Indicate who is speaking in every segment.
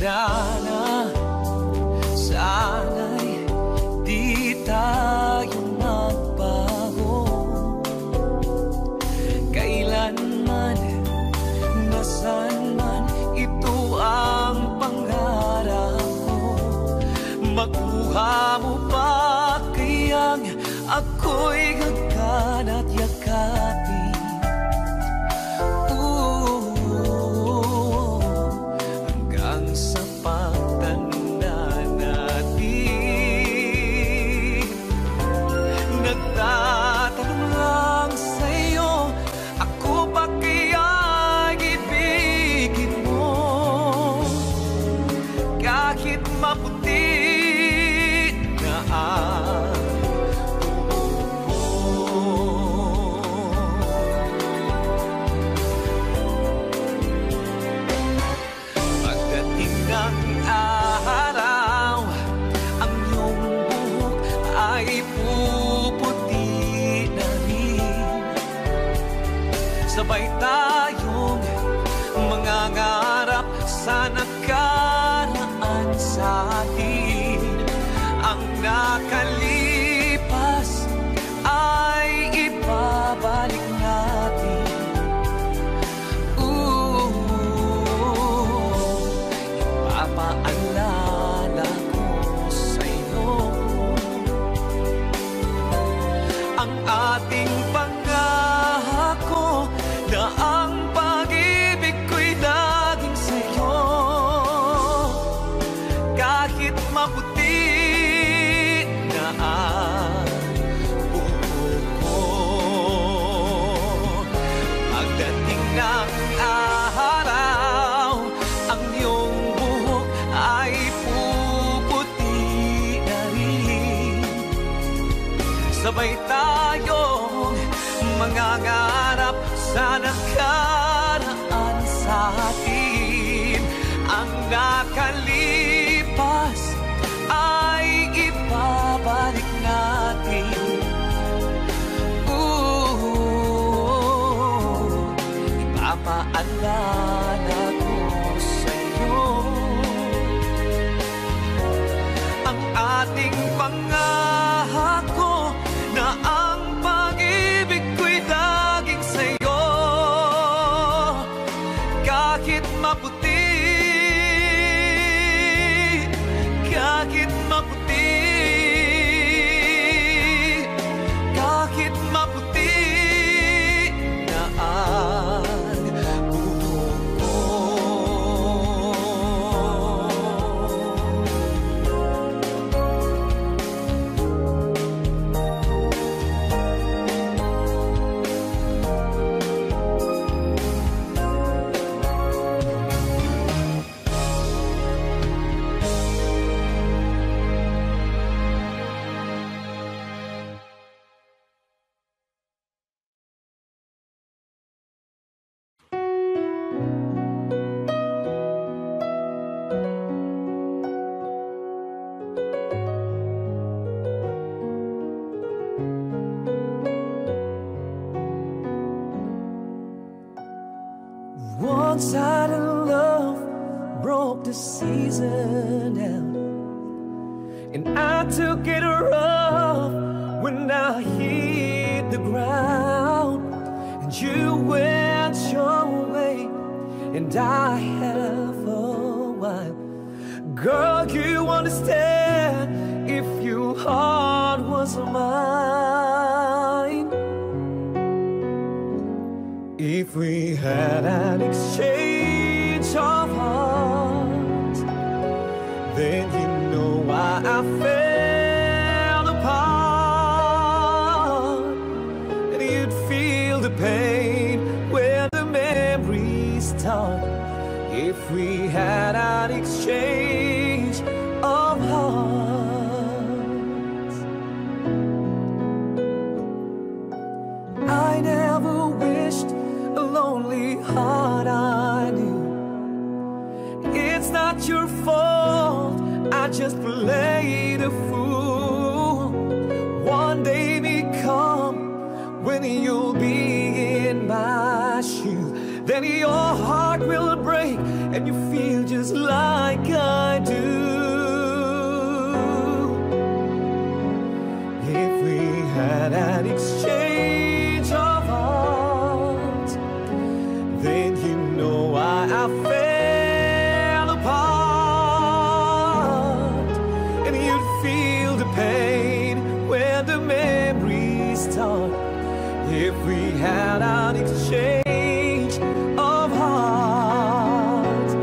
Speaker 1: Sana, sana'y di tayo magbago. Kailanman, nasan man, ito ang pangarap ko. Makuha mo ba kayang ako'y hagkan at yakapin? Hanggang sa pagtanda natin. Nagtatanong lang sa'yo, ako ba kaya'y ibigin mo? Kahit maputi na ang araw, ang iyong buhok ay puputi na rin. Sabay tayong mangangarap sa nakaraan sa atin. Ang nakalipas ay ibabalik natin. Paalala ko sa'yo ang ating pangako na ang pag-ibig ko'y laging sa'yo. Kahit maputi na ang buhok ko, pagdating ng araw, ang iyong ay puputi na rin. Sabay tayong mangangarap sa nakaraan sa atin. Ang nakalipas ay ibabalik natin. Ipapaalala ko sa'yo ang ating pangako na ang pag-ibig ko'y laging sa'yo. Kahit maputi, kahit maputi, kahit maputi na ang buhok ko. One-sided love broke the season out, and I took it rough when I hit the ground. And you went your way, and I have a while. Girl, you understand if your heart was mine. If we had an exchange of hearts, then you know why I fell apart. And you'd feel the pain when the memories start. If we had an exchange of hearts, I never wished a lonely heart I knew. It's not your fault, I just played a fool. One day may come when you'll be in my shoes. Then your heart will break and you feel just like I I fell apart, and you'd feel the pain when the memories start. If we had an exchange of hearts,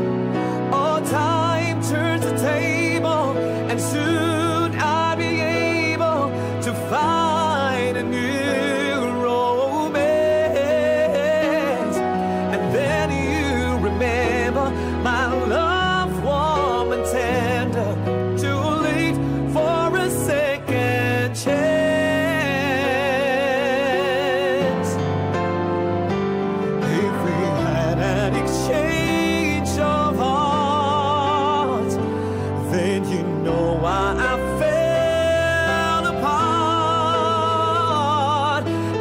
Speaker 1: oh, time turns the table, and soon I'll be able to find a new romance. And then you remember my love, warm and tender, too late for a second chance. If we had an exchange of hearts, then you know why I fell apart,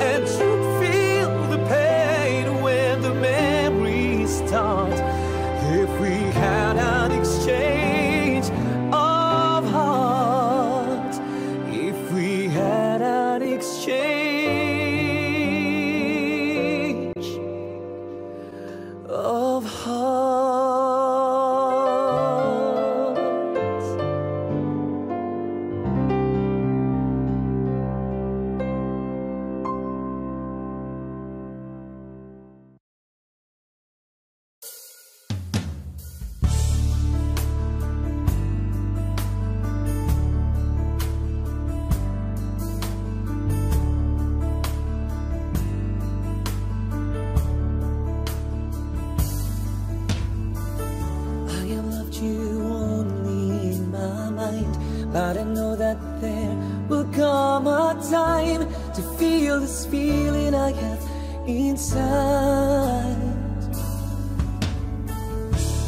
Speaker 1: and you'd feel the pain when the memories start. If we had an exchange of hearts, if we had an exchange of hearts. I have loved you only in my mind, but I know that there will come a time to feel this feeling I have inside.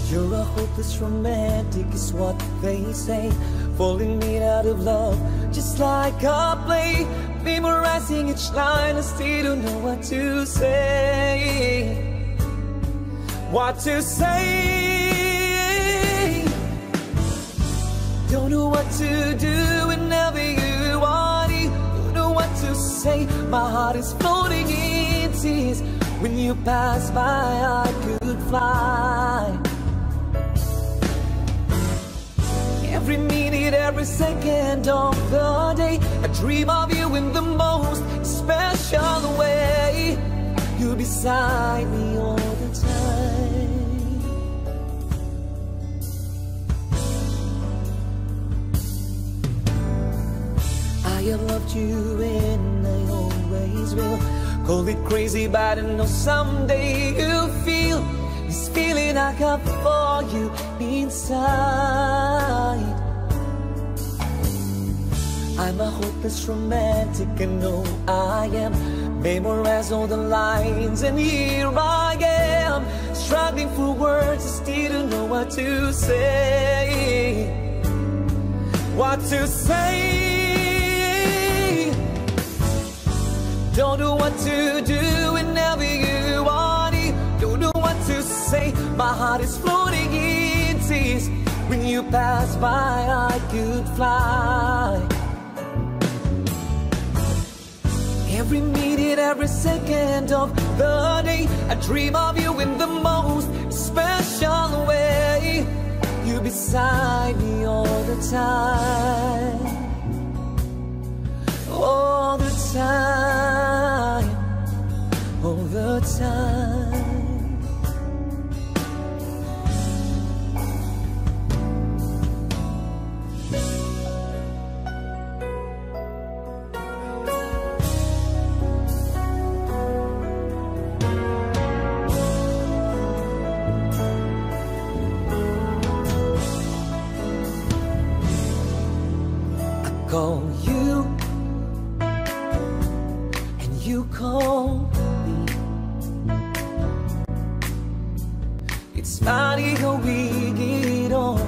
Speaker 1: You're a hopeless romantic is what they say, falling made out of love just like a play, memorizing each line. I still don't know what to say. What to say? Don't know what to do whenever you want it. Don't know what to say. My heart is floating in tears. When you pass by, I could fly. Every minute, every second of the day, I dream of you in the most special way. You're beside me all the time. I have loved you and I always will. Call it crazy, but I know someday you'll feel this feeling I got for you inside. I'm a hopeless romantic, I know I am. Memorize all the lines, and here I am, struggling for words, I still don't know what to say. What to say? Don't know what to do whenever you want it. Don't know what to say. My heart is floating in tears. When you pass by, I could fly. Every minute, every second of the day, I dream of you in the most special way. You're beside me all the time. All the time. All the time. Call you, and you call me. It's funny how we get on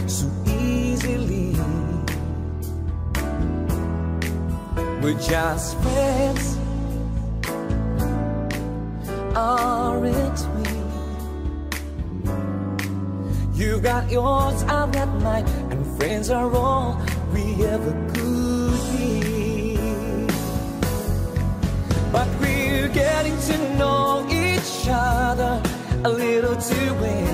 Speaker 1: so easily. We're just friends, aren't we? You got yours, I've got mine, and friends are all we ever could be. But we're getting to know each other a little too well.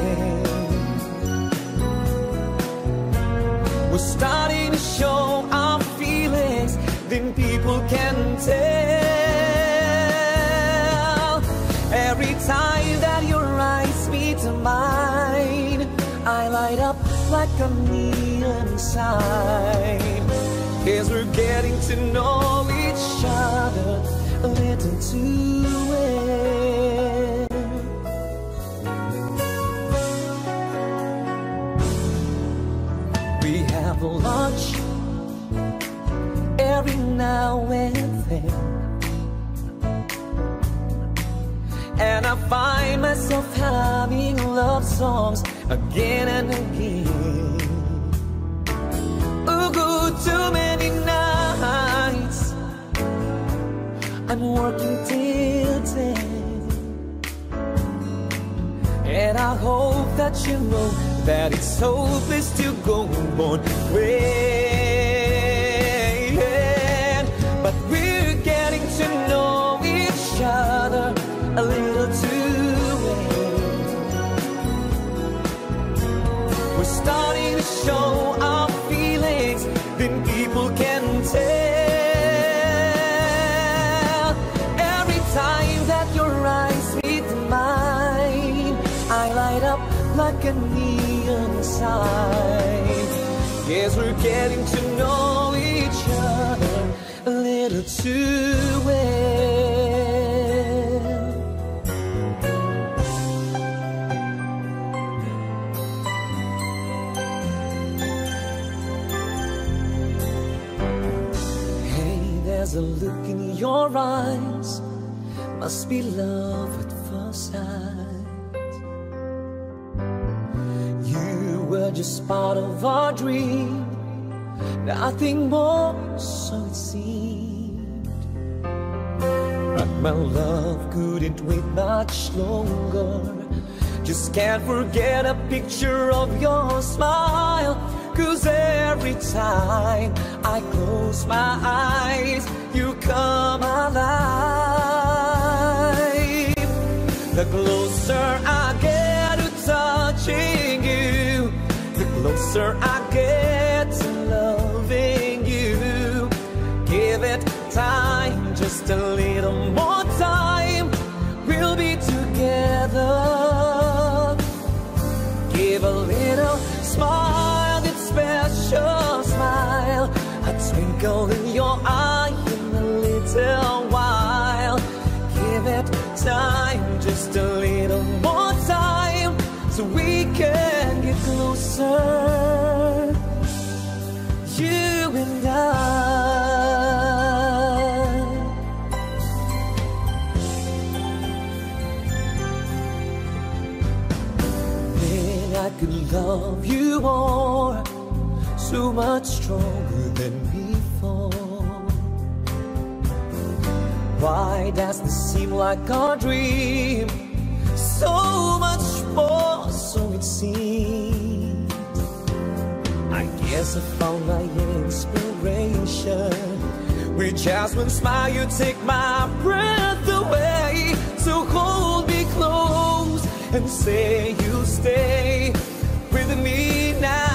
Speaker 1: Every time that your eyes meet mine, I light up like a neon sign. As we're getting to know each other a little too well. We have lunch every now and then, and I find myself humming love songs again and again. Oh, too many nights I'm working till 10, and I hope that you know that it's hopeless to go on waiting. But we're getting to know each other a little too well. We're starting to show our feelings, then people can tell. Every time that your eyes meet mine, I light up like a neon sign. Yes, we're getting to know each other a little too well. Hey, there's a look in your eyes, must be love at first sight. We're just part of our dream, nothing more, so it seemed. But my love couldn't wait much longer. Just can't forget a picture of your smile. 'Cause every time I close my eyes, you come alive. The closer I get to touching you, the closer I get to loving you. Give it time, just a little more time, we'll be together. Give a little smile, that special smile, a twinkle in your eye in a little while. Give it time, just a little more time, so we can get closer, you and I. Then I could love you more, so much stronger than before. Why does this seem like a dream? So much more, so it seems. I guess I found my inspiration. With just one smile you take my breath away. So hold me close and say you'll stay with me now.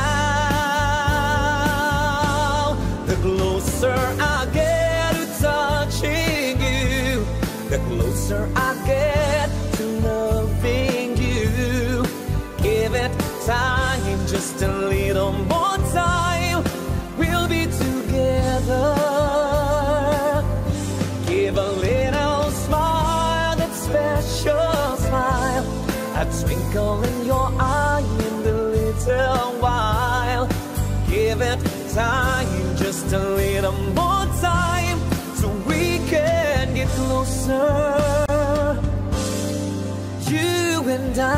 Speaker 1: The closer I get to touching you, the closer I get to loving you. Give it time, just a little more time, we'll be together. Give a little smile, that special smile, a twinkle in your eye in a little while. Give it time, just a little more time, so we can get closer, you and I.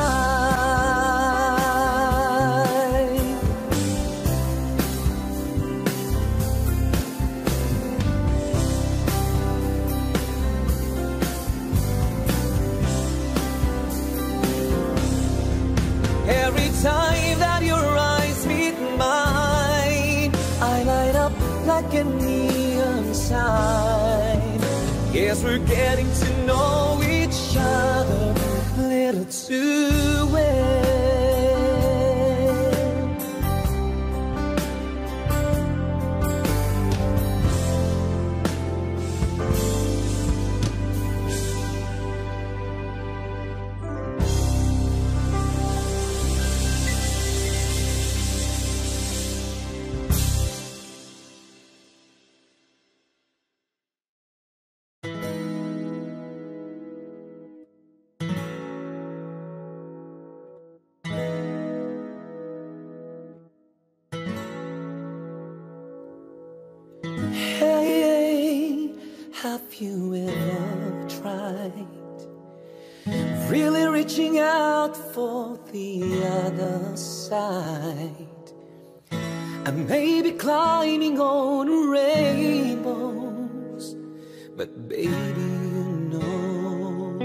Speaker 1: Every time that your eyes meet mine, I light up like a neon sign. Yes, we're getting to know each other a little too well. you ever tried really reaching out for the other side? I may be climbing on rainbows, but baby, you know,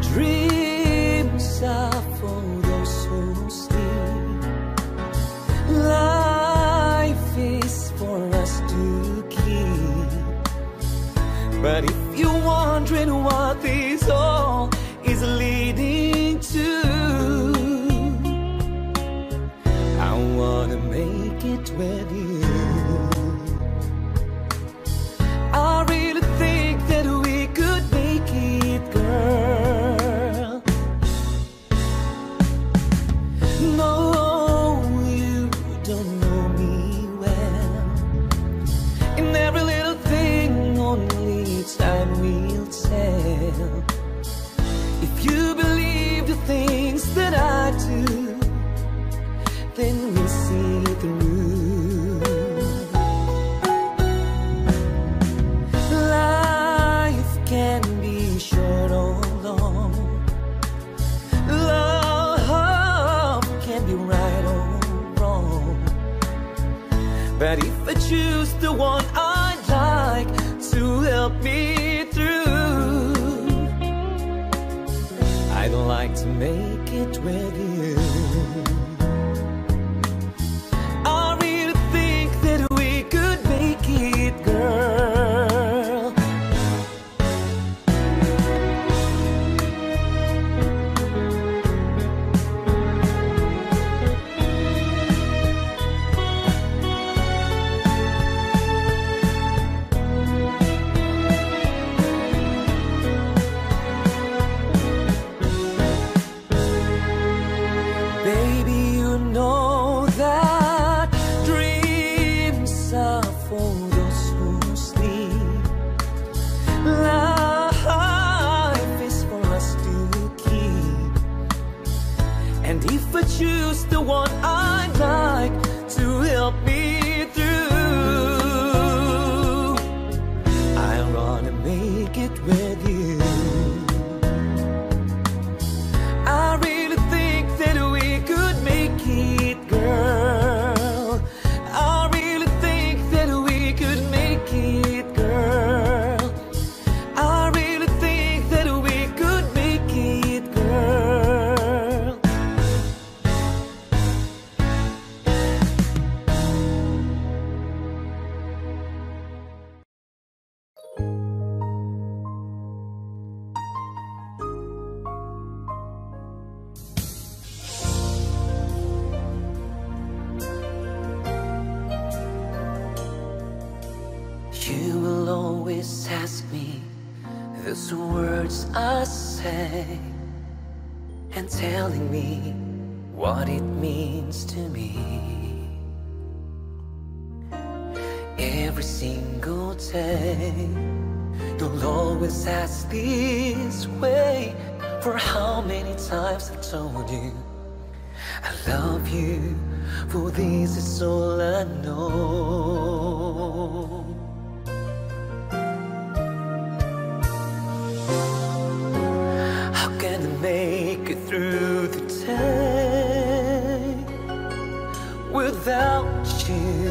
Speaker 1: dreams are for those who sleep. Life is for us to keep. But if you're wondering what this all is leading to, I wanna make it with you. I really think that we could make it, girl. No, you don't know me well, and every little thing only time will tell. If you believe the things that I do, then we'll see through. Life can be short or long. Love can be right or wrong. But if I choose the one I'd like to help me through, I'd like to make it with you. I really think that we could make it, girl. Baby, you know that dreams are for those who sleep. Life is for us to keep. And if I choose the one I'd like to help me through, I wanna make it with you. I really think that we could make it, girl. I really think that we could make it, girl. I really think that we could make it, girl. You will always ask me those words I say, and telling me what it means to me. Every single day, you'll always ask this way. For how many times I've told you I love you, for this is all I know. How can I make it through the day without you?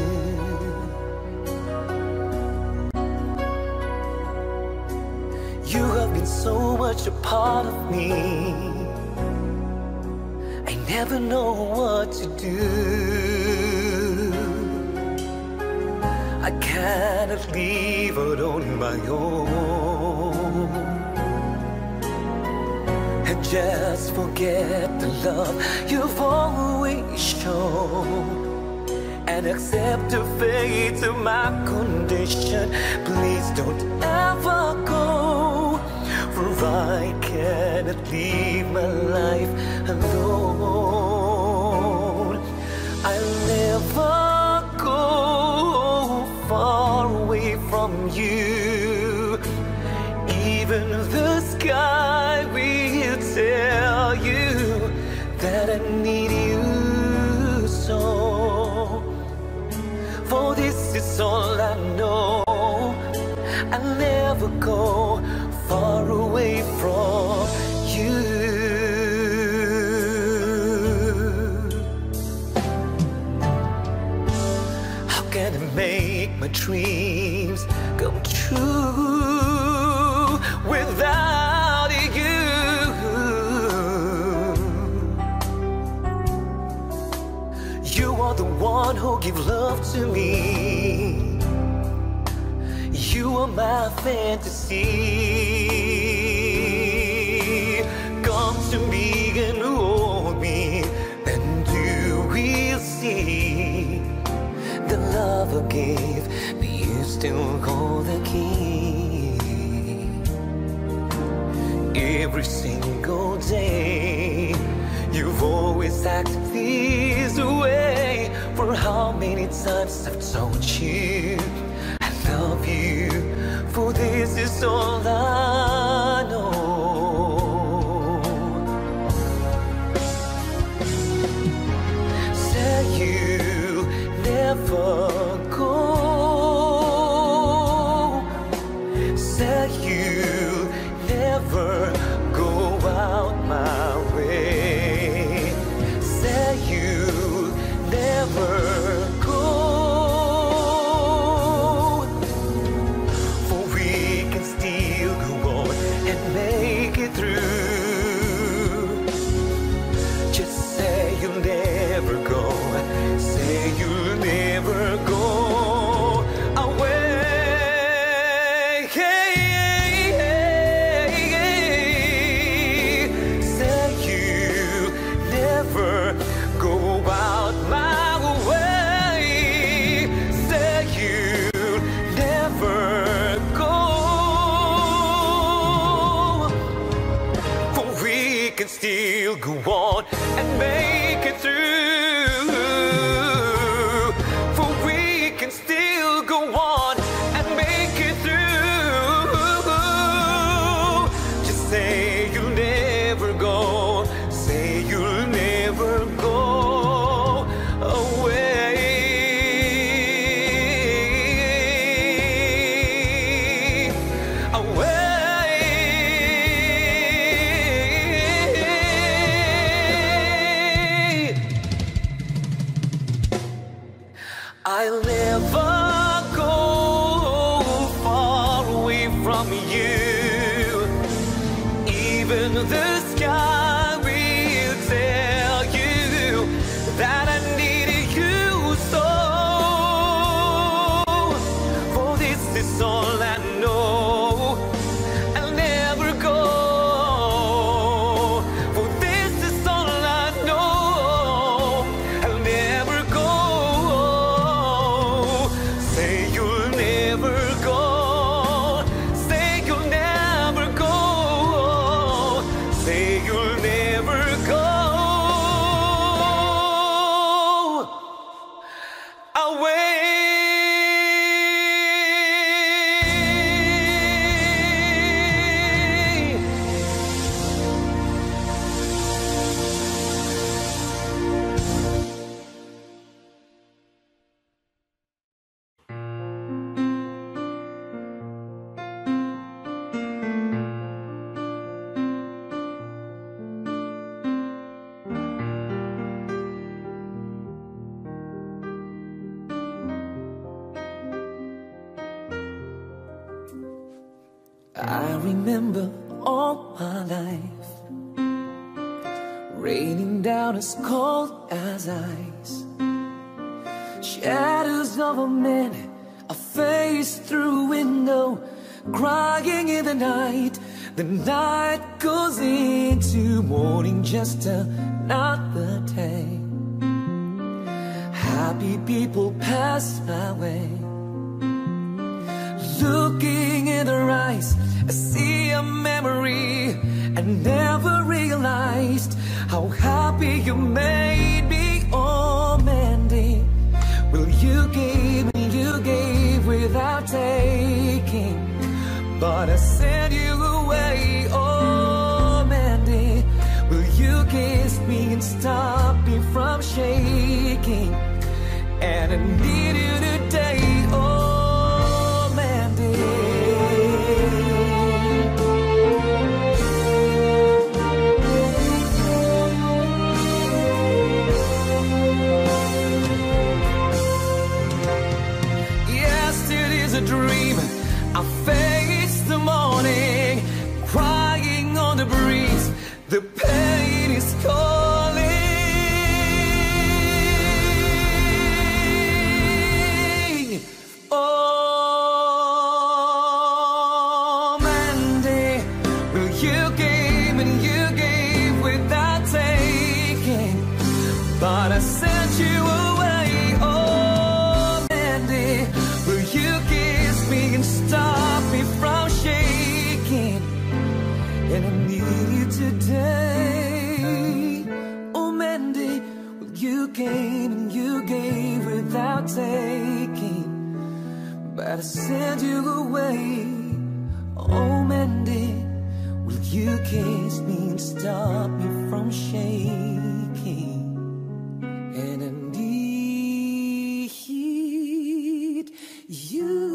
Speaker 1: You have been so much a part of me, I never know what to do. I cannot leave out on my own and just forget the love you've always shown, and accept the fate of my condition. Please don't ever go, for I cannot leave my life alone. I'll never go far away from you. Even the sky will tell you that I need you so. For this is all I know. I'll never go far away from you. How can I make my dreams come true without you? You are the one who give love to me. You are my fantasy. Come to me and hold me, and you will see the love I gave, but you still hold the key. Every single day, you've always acted this way. For how many times I've told you I love you, for this is all I know. Say you'll never go. Say you'll never go out my way. Say you'll never go. For we can still go on and make it through. Just say you'll never go. Say you'll never go away. Say you'll never go out my way. Say you'll never go. For we can still go on and make it through. For we can still go on and make it through. Just say you'll never go. Say you'll never go away. Away. I'll never go far away from you. Even the sky will tell you that I need you so. For this is all I know. I'll never go. For this is all I know. I'll never go. Say you'll never go. Say you'll never go. Say you'll never go away. I remember all my life, raining down as cold as ice. Shadows of a man, a face through a window, crying in the night. The night goes into morning, just another day. Happy people pass my way. Looking in their eyes, I see a memory. I never realized how happy you made me. Oh, Mandy, well, you gave without taking, but I sent you away. Oh, Mandy, will you kiss me and stop me from shaking? And I need you today. again, and I need you today. Oh Mandy, well, you came and you gave without taking, but I sent you away. Oh Mandy, will you kiss me and stop me from shaking? And I need you.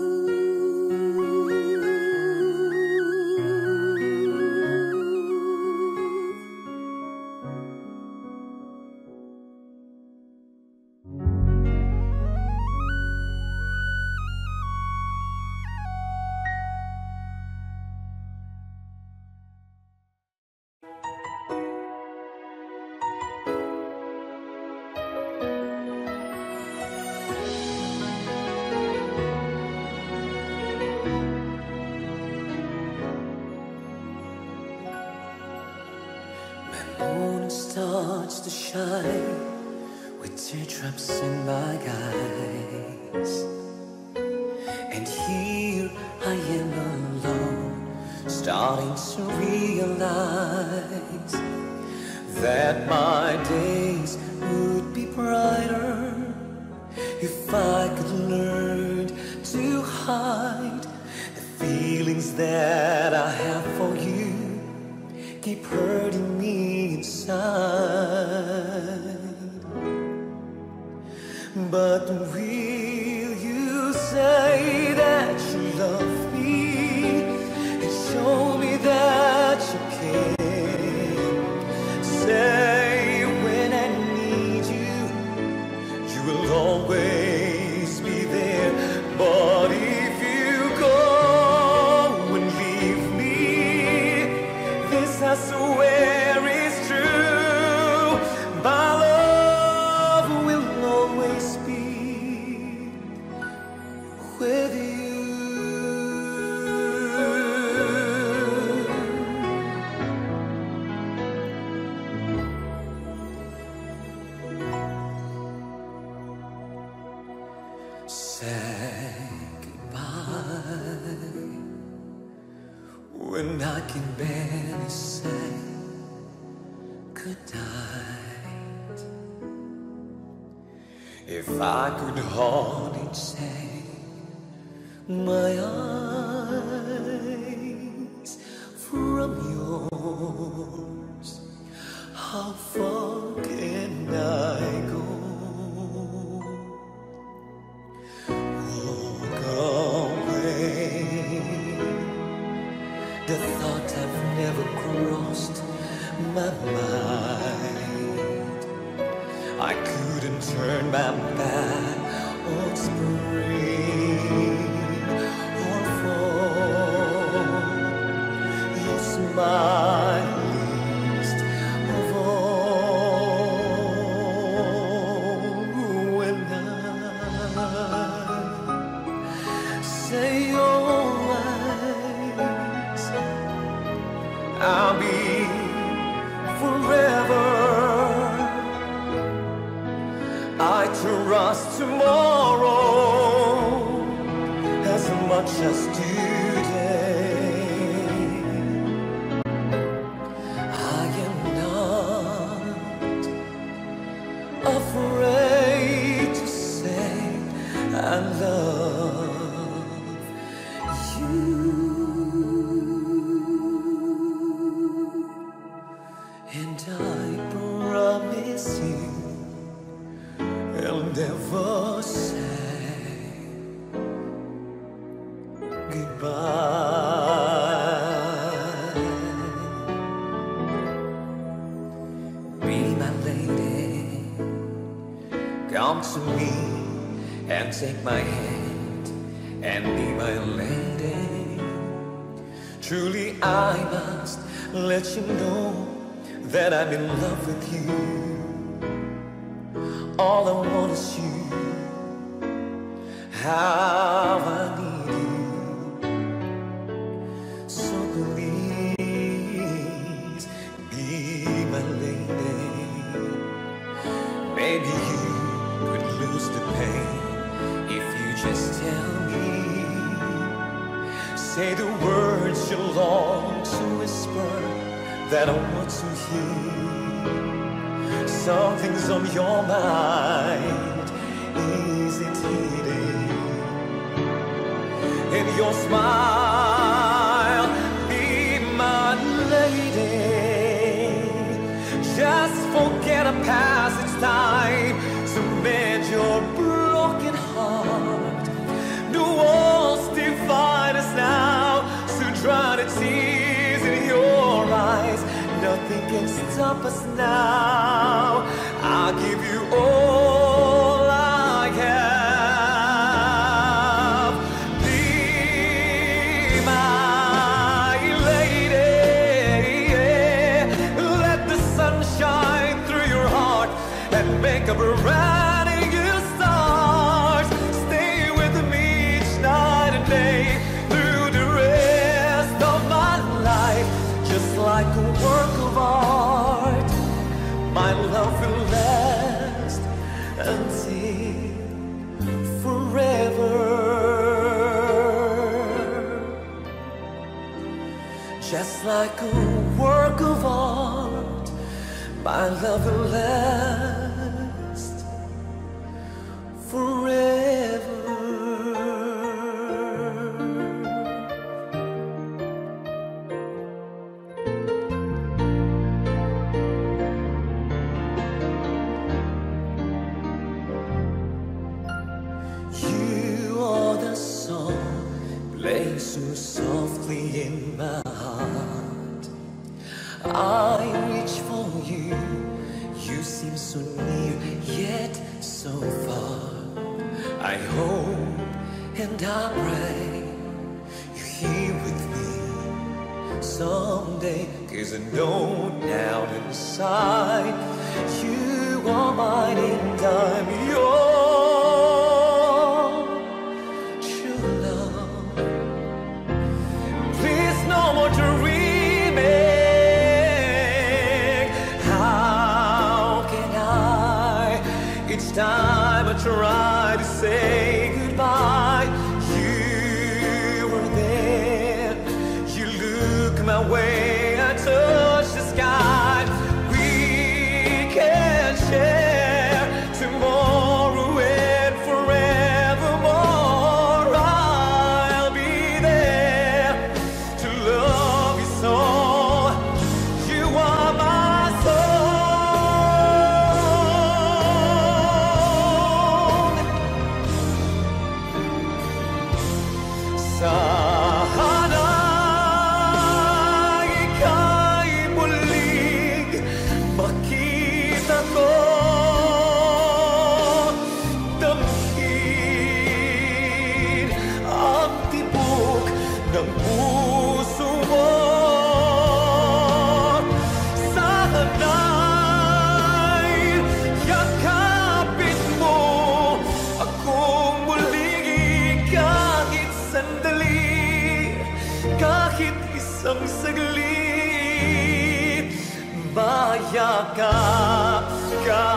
Speaker 1: Moon starts to shine with teardrops in my eyes, and here I am alone, starting to realize that my days would be brighter if I could learn to hide the feelings that I have for you. Keep hurting me inside. But will you say that you love me and show me that you care? Say when I need you, you will always be there. But if you go and leave me, this I swear is true. My love will always be with you. Say goodbye when I can barely say good night. If I could only take my eyes from yours, how far can I go? Walk away. The thought have never crossed my mind. I couldn't turn my back on spring or fall. Your smile least of all. When I say your eyes, I'll be forever. I trust tomorrow as much as today. I am not afraid to say I love you. And I promise you I'll never say goodbye. Be my lady, come to me and take my hand and be my lady. Truly I must let you know that I'm in love with you. All I want is you. How I need you. So please be my lady. Maybe you could lose the pain if you just tell me. Say the words you'll always that I want to hear. Something's on your mind, is it hidden in your smile? Be my lady. Just forget a passage time to mend your broken heart. No walls divide us now, so dry the tears in your eyes. Nothing can stop us now. I'll give you all I have. Be my lady. Let the sun shine through your heart and make up a brand new stars. Stay with me each night and day through the rest of my life. Just like a work of art, my love will last until forever. Just like a work of art, my love will last forever. Play so softly in my heart. I reach for you. You seem so near, yet so far. I hope and I pray you're here with me someday. 'Cause I know down inside you are mine and I'm yours. No more dreaming. How can I? Each time I try to say goodbye, you were there. You look my way, I touch the sky. We can share tomorrow and forevermore. I'll be there to love you so. You are my song. Sana ika'y muling makita ko. Damhin ang tibok ng puso mo. Sana'y yakapin mo akong muling kahit sandali, kahit isang saglit, mayakap ka.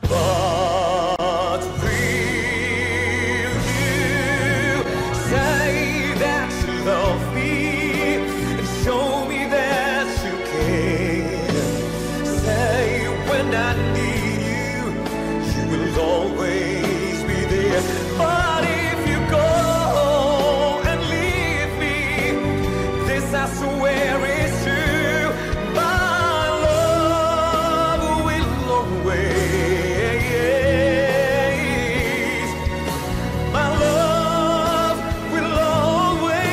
Speaker 1: But will you say that you love me and show me that you care? Say when I need you, you will always be there. But if you go and leave me, this I swear is true. My love will always, my love will always,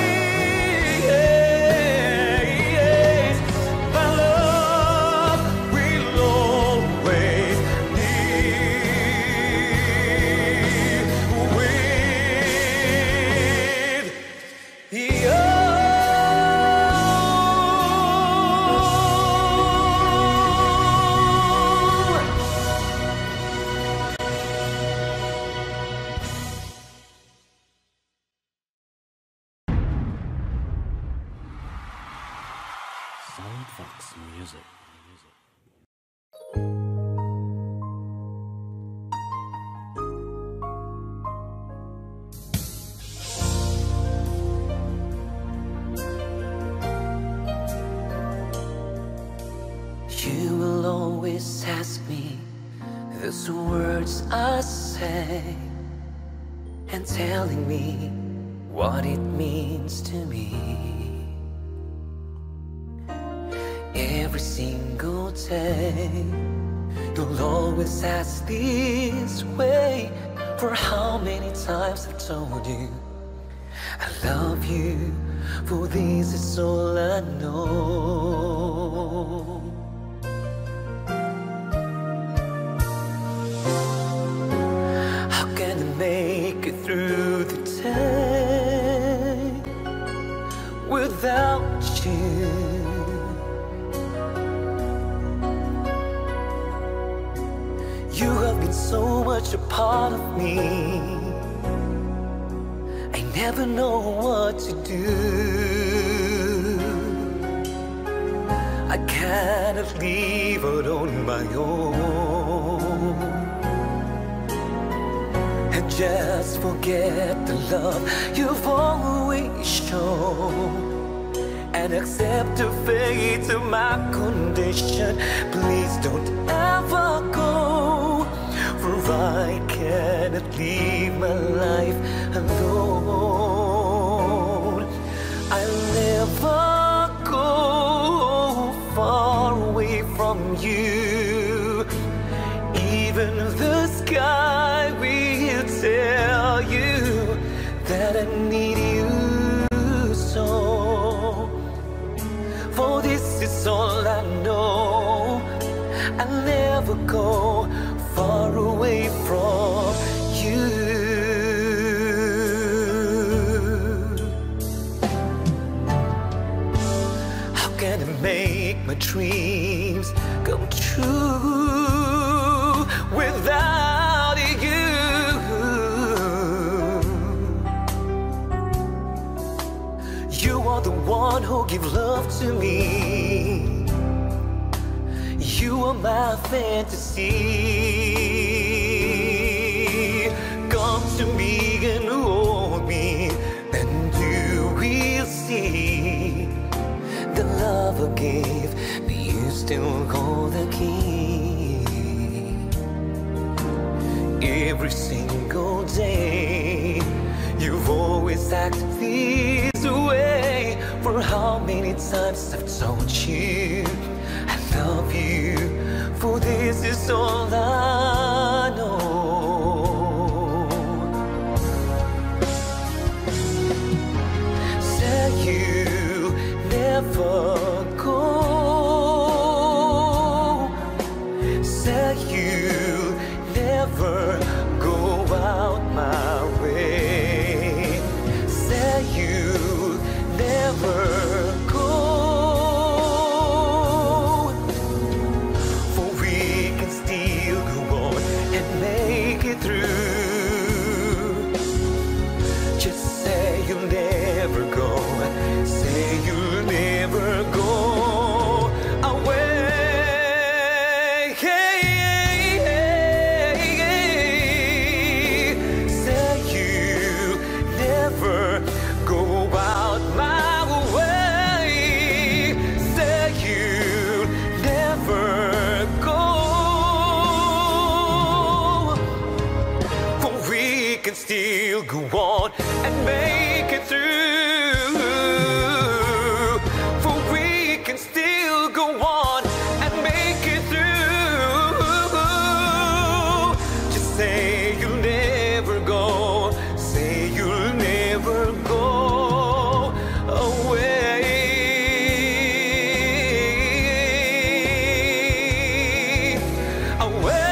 Speaker 1: my love will always be with you.
Speaker 2: Soundfox Music.
Speaker 1: stay and telling me what it means to me. Every single day you'll always ask this way. For how many times I've told you I love you, for this is all I know. How can I make it through the day without you? You have been so much a part of me, I never know what to do. I cannot leave out on my own and just forget the love you've always shown and accept the fate of my condition. Please don't ever go, for I cannot live my life alone. I'll never go far away from you. Even the sky will tell you that I need you so. For this is all I know. I'll never go far away from you. How can I make my dreams come true without you? You are the one who give love to me. You are my fantasy. Come to me and hold me, and you will see the love I gave me. You still hold the key. Every single day, you've always acted this way. For how many times I've told you I love you, for this is all I know. Say you never go. Say you never go out my way. Say you never go. Make it through. Just say you'll never go. Say you'll never go away. Say you'll never go out my way. Say you'll never go. Can still go on and make it through. For we can still go on and make it through. Just say you'll never go. Say you'll never go away. Away.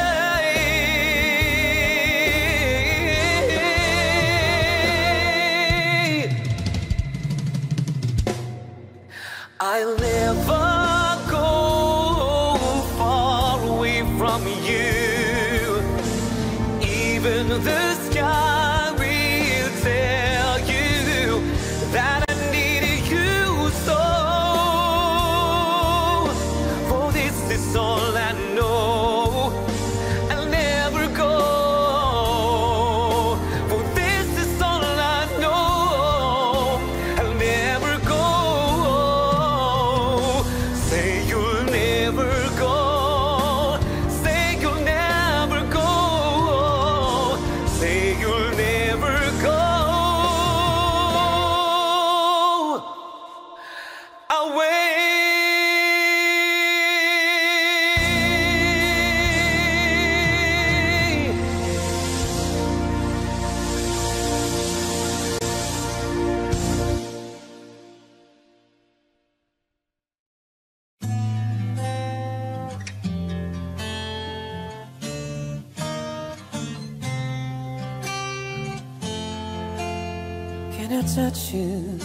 Speaker 1: when I touch you,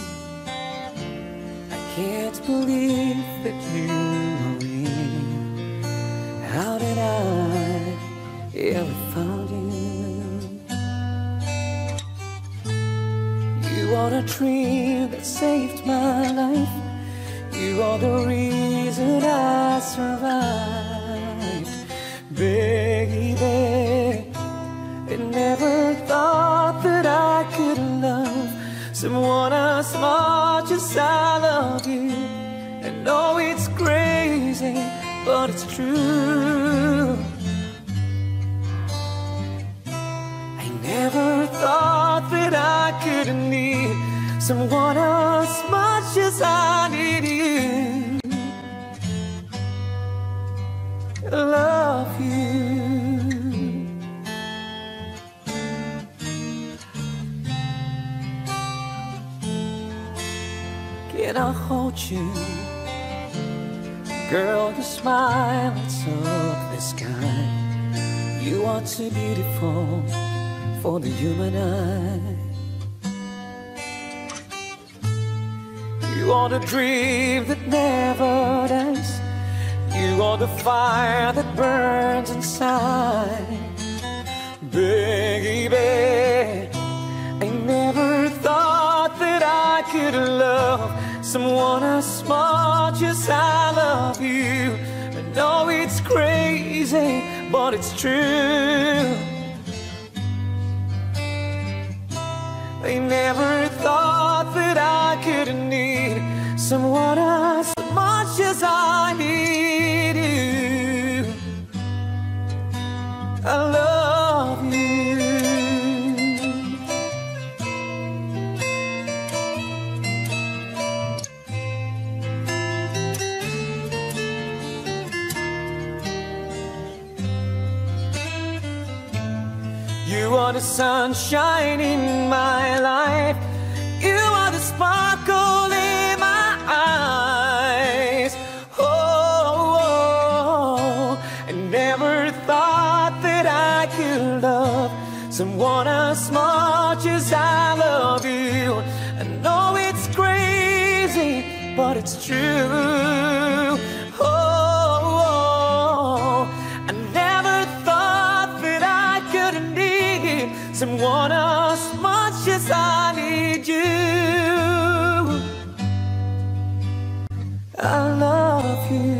Speaker 1: I can't believe that you are real. How did I ever find you? You are the dream that saved my life. You are the reason I survived. Baby, I never thought that I could love someone as much as I love you. I know it's crazy, but it's true. I never thought that I could need someone as much as I need you. I love you. Can I hold you? Girl, your smile lights up the sky. You are too beautiful for the human eye. You are the dream that never dies. You are the fire that burns inside. Baby, I never thought that I could love someone as much as I love you. I know it's crazy, but it's true. I never thought that I could need someone as much as I need you. I love you. You are the sunshine in my life. You are the sparkle in my eyes. Oh, I never thought that I could love someone as much as I love you. I know it's crazy, but it's true. Oh, I never thought that I could need someone as much as I need you. I love you.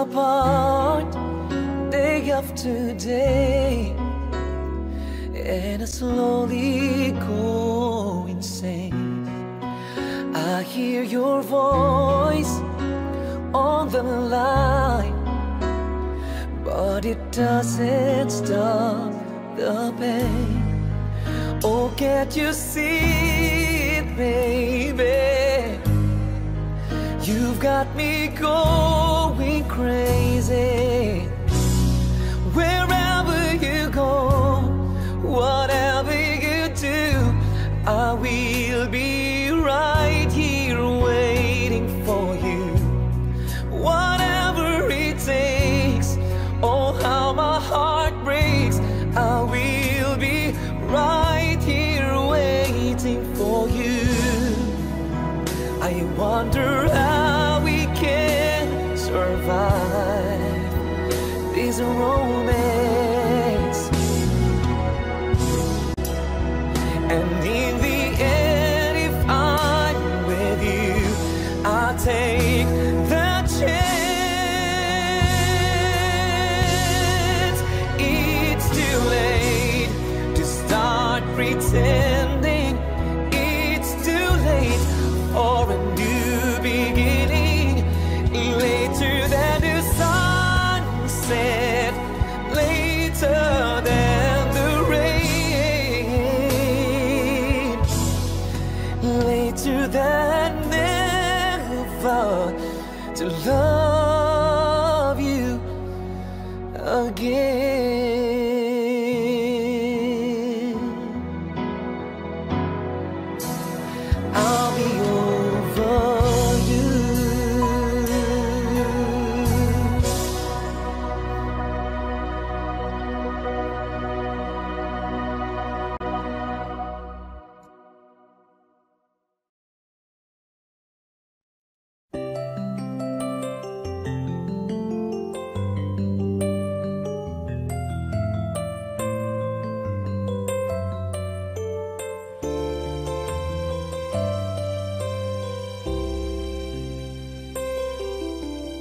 Speaker 1: apart day after day, and I slowly go insane. I hear your voice on the line, but it doesn't stop the pain. Oh, can't you see it, baby? You've got me going crazy. Wherever you go, whatever you do, I will be right here waiting for you. Whatever it takes, oh how my heart breaks, I will be right here waiting for you. I wonder how we can survive this romance, and in the end, if I'm with you, I'll take the chance. It's too late to start pretending. It's too late for a new beginning. Later than the sunset, later than the rain, later than never to love you again. I'll be over you.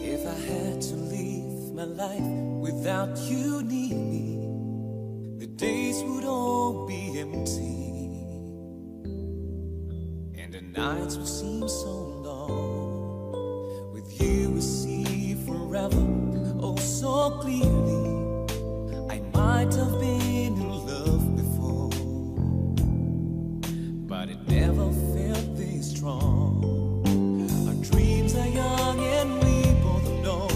Speaker 1: If I had to live my life without you near me, the days would all be empty, and the nights would seem so long. With you I see forever, oh so clearly. I might have been in love before, but it never felt this strong. Our dreams are young and we both know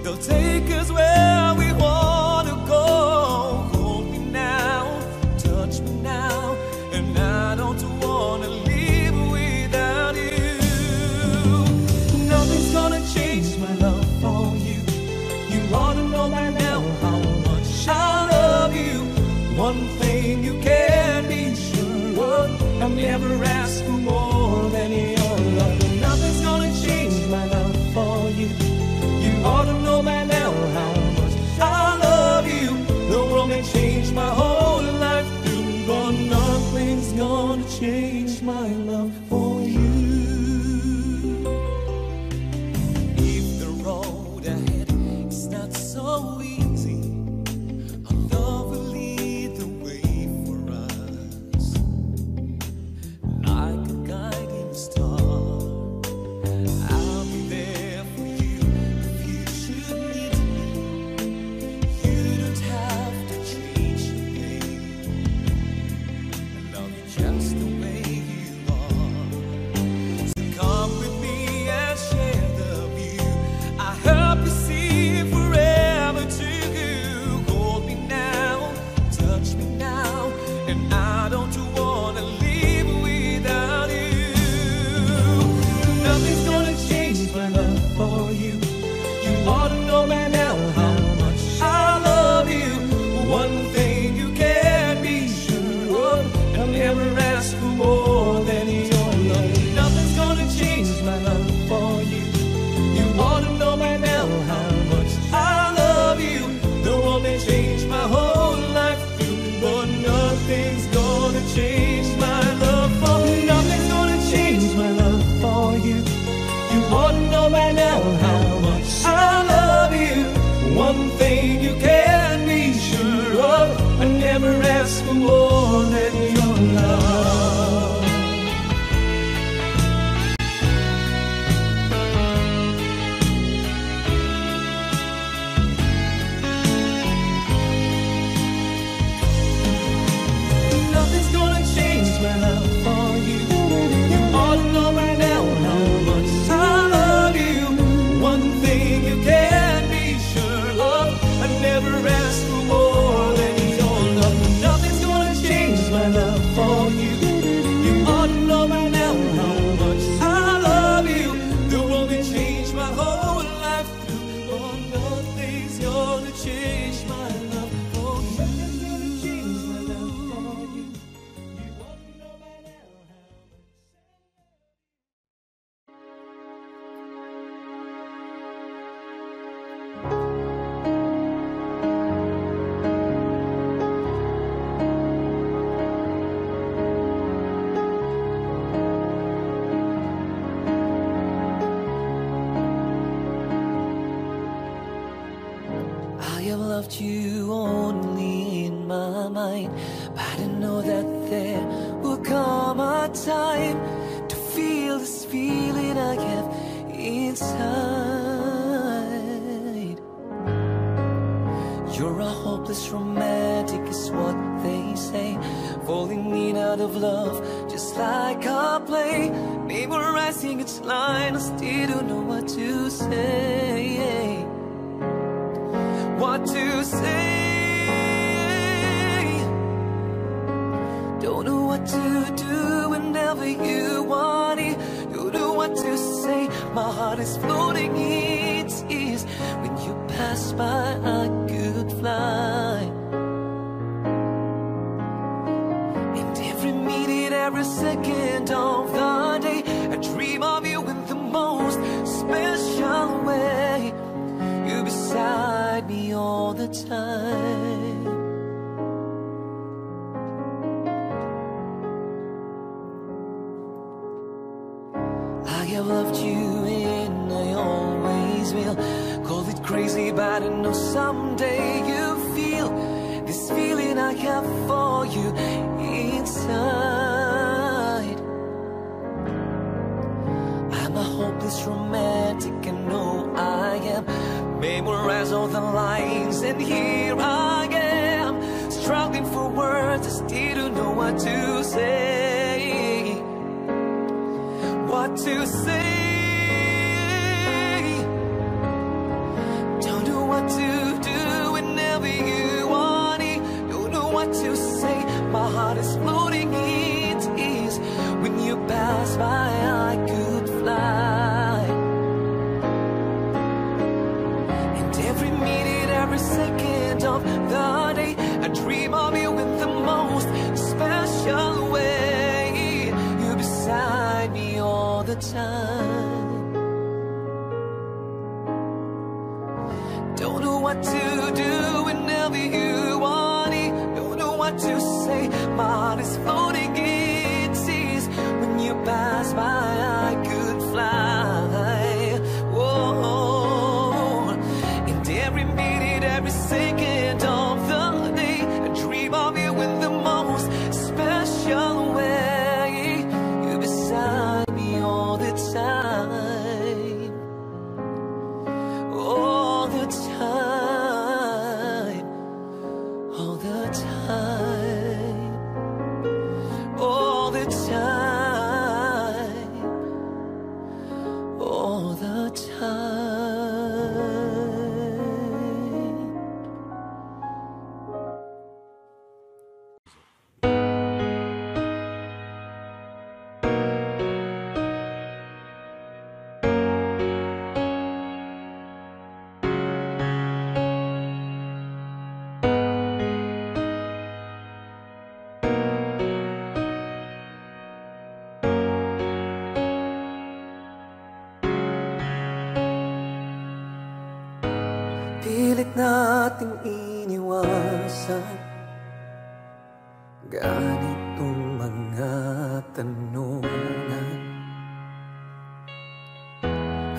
Speaker 1: they'll take us where we want to go. Hold me now, touch me now, and I don't want to live without you. Nothing's gonna change my love for you. You ought to know by now how much I love you. One thing you can be sure of, I'll never ask for more than your love. Nothing's gonna change my love for you. You ought to know by now how much I love you. The world may change my whole life through, but nothing's gonna change my love for you. If the road ahead is not so easy, our love will lead the way for us, like a guiding star. I'll be there for you if you should need me. You don't have to change a thing. I love you just the way you are. So come with me and share the view. I hope you see forever together. one thing you can be sure of, I never ask for more than your love. Nothing's gonna change my love for you. You ought to know by now how much I love you. One thing you can be sure of, I never ask for more than your love. Nothing's gonna change my love for you. You ought to know by now how much I love you. The one that changed my whole life through. Oh, nothing's gonna change my love for you. I have loved you only in my mind, but I didn't know that there will come a time to feel this feeling I have inside. You're a hopeless romantic is what they say, falling in out of love just like a play, memorizing its line, I still don't know what to say. What to say? Don't know what to do whenever you want it. Don't know what to say. My heart is floating in tears. When you pass by, I could fly. And every minute, every second of the day, I dream of you in the most special way. You beside me all the time. I have loved you and I always will. Call it crazy, but I know someday you feel this feeling I have for you inside. I'm a hopeless romantic, I know I am. Memorize all the lines and here I am, struggling for words, I still don't know what to say. What to say? Don't know what to do whenever you want it. Don't know what to say. My heart is floating in tears. When you pass by, I could fly. Every minute, every second of the day, I dream of you in the most special way. You're beside me all the time. Don't know what to do whenever you want it. Don't know what to say. My heart is floating in tears. When you pass by, I could fly. Whoa. Every minute, every second of the day, I dream of you in the most special way. You're beside me all the time. All the time. All the time. All the time. All the time. Pilit nating iniwasan ganitong mga tanungan.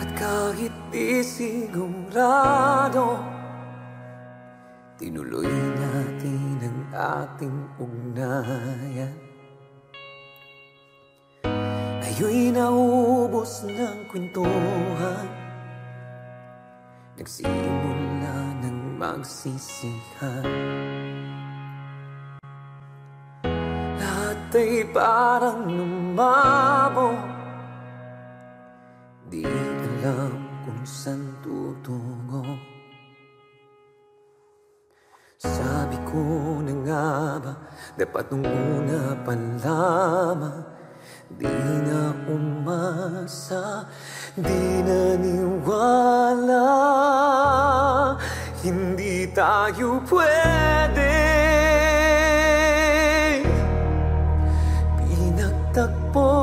Speaker 1: At kahit di sigurado tinuloy natin ang ating ugnayan. Ngayon'y naubos ng kwentuhan, nagsimula ng magsisihan. Lahat ay parang lumabo, di alam kung saan tutungo. Sabi ko na nga ba, dapat nung una pa lamang, di na umasa, di naniwala. Hindi tayo pwede pinagtagpo,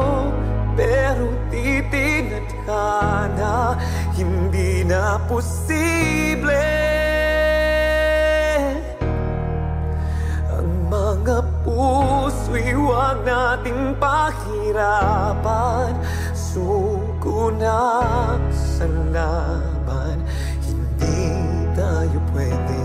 Speaker 1: pero di tinadhana. Hindi na posible ang mga puso'y huwag nating pahirapan. Suko na sa laban, hindi tayo pwede.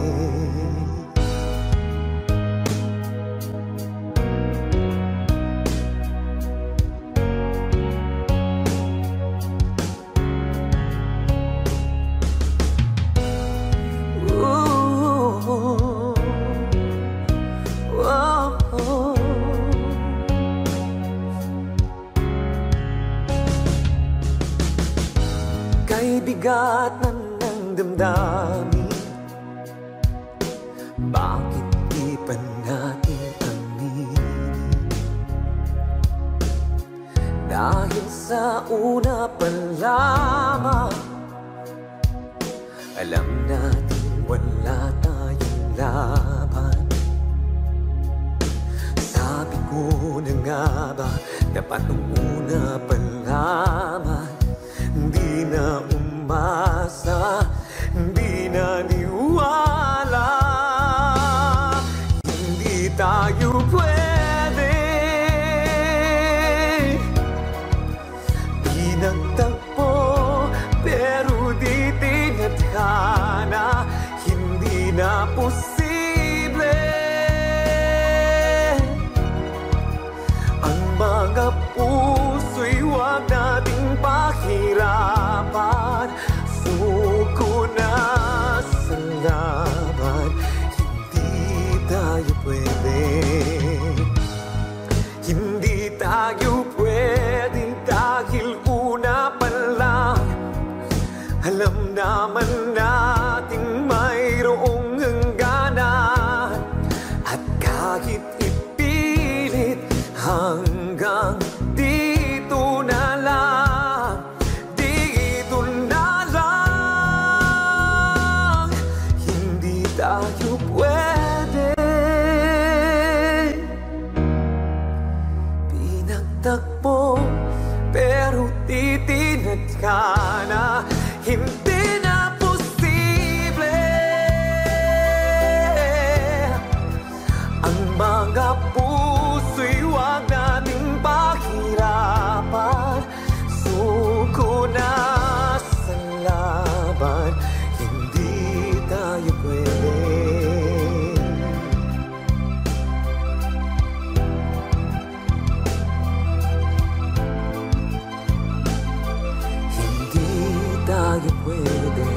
Speaker 1: Kay bigat na ng damdamin, bakit di pa natin aminin? Dahil sa una pa lamang, alam natin wala tayong laban. Sabi ko na nga ba, dapat nung una pa lamang, di na umasa, di na niwala. Hindi tayo pwede pinagtagpo, pero di tinadhana. Hindi na posible ang mga puso'y huwag nating pahirapan. Suko na sa laban, hindi tayo pwede. Hindi tayo pwede dahil una pa lang, alam naman nating mayroong hangganan. At kahit ipilit hanggang dito na lang, dito na lang, hindi tayo pwede pinagtagpo, pero titinad ka na. Hindi na posible ang mga puso'y huwag nating pahirapan. Suko na sa laban, hindi tayo pwede. Hindi tayo pwede.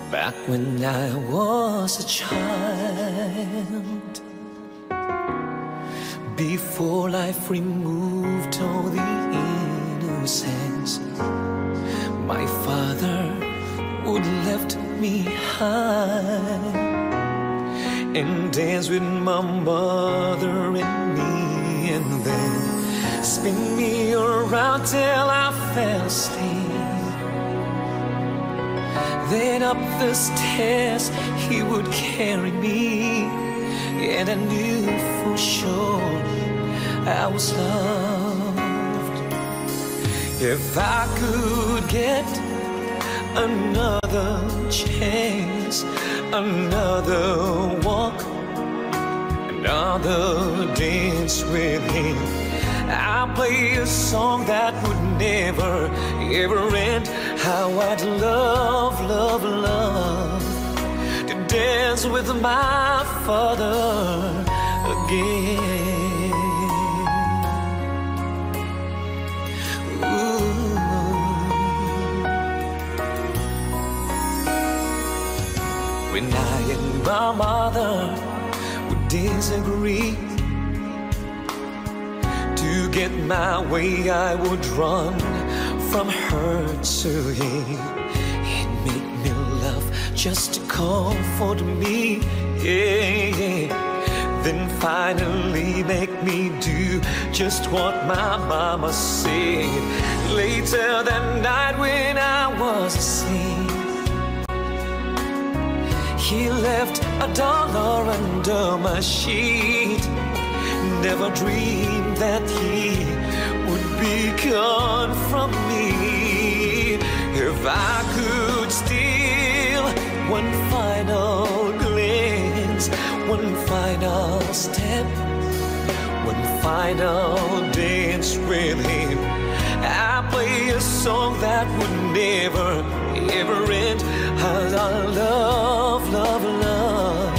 Speaker 1: Back when I was a child, before life removed all the innocence, my father would lift me high and dance with my mother and me, and then spin me around till I fell asleep. Then up the stairs he would carry me and I knew for sure I was loved. If I could get another chance, another walk, another dance with him, I'll play a song that would never, ever end. How I'd love, love, love to dance with my Father again. Ooh. When I and my mother would disagree, to get my way I would run from her to him. He'd make me laugh just to comfort me, yeah. Then finally make me do just what my mama said. Later that night when I was asleep, he left $1 under my sheet. Never dreamed that he would be gone from me. If I could steal one final glance, one final step, one final dance with him, I'd play a song that would never, ever end. I'd love, love, love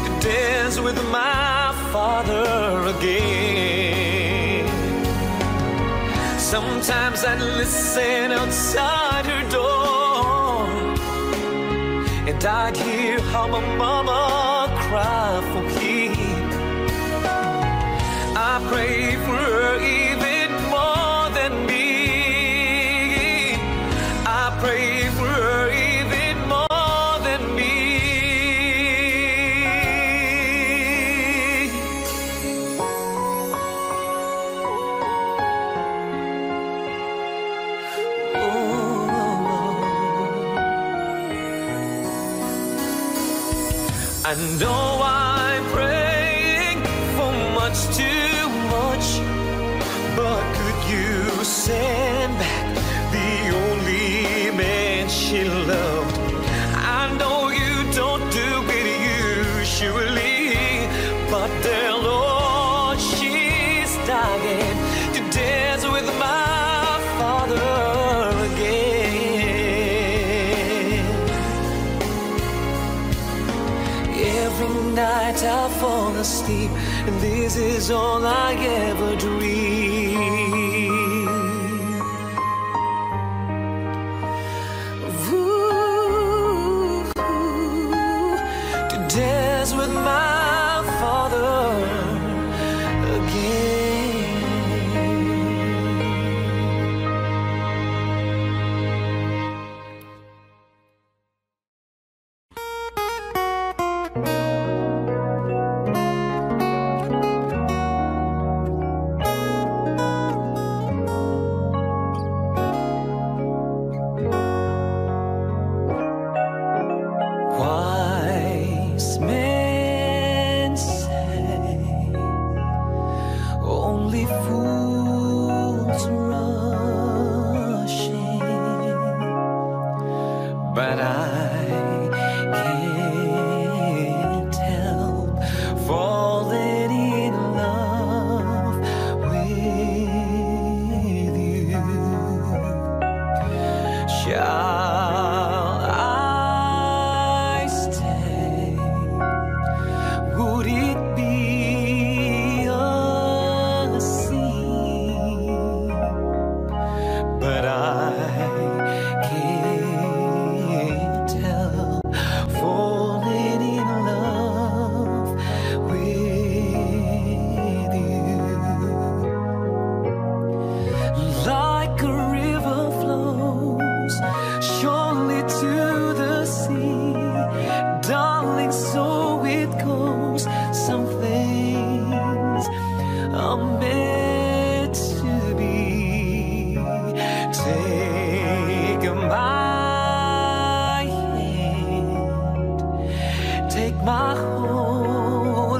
Speaker 1: to dance with my Father again. Sometimes I'd listen outside her door, and I'd hear how my mama cry for him. I pray for her even more than me. I pray for her even more than me. I know I'm praying for much too much, but could you send back the only man she loved? I know you don't do it usually, but dear Lord, she's dying to dance with my Father again. Every night I fall asleep, and this is all I ever dream. Ooh, to dance with my Father again. Wise men say only fools rush in, but I can't help falling in love with you. Shall I stay? Would it be a sin? But I can't help falling in love with you. Like a river flows surely to the sea, darling, so it goes. Some things are meant to be. Take my hand, take my whole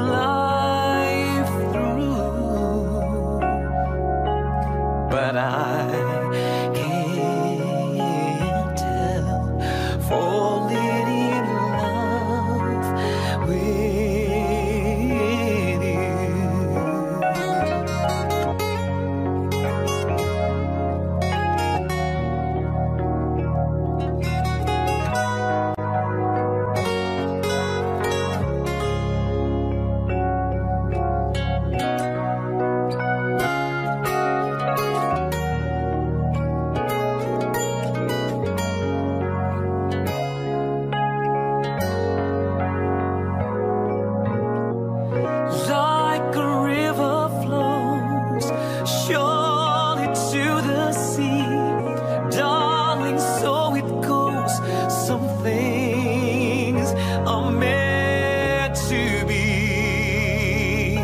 Speaker 1: be.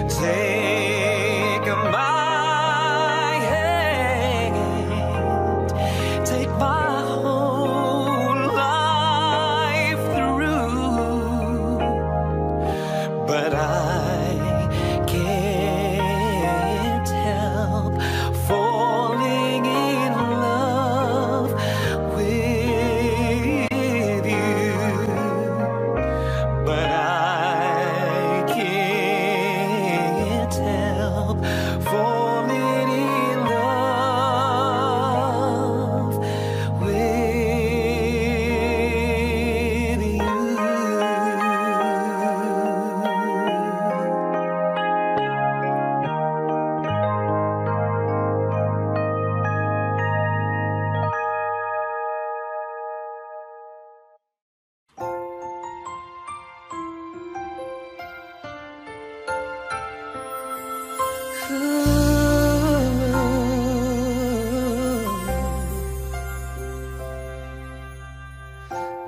Speaker 1: Take my hand, take my whole life through, but I can't help falling in love with you. But I can't help falling in love with you.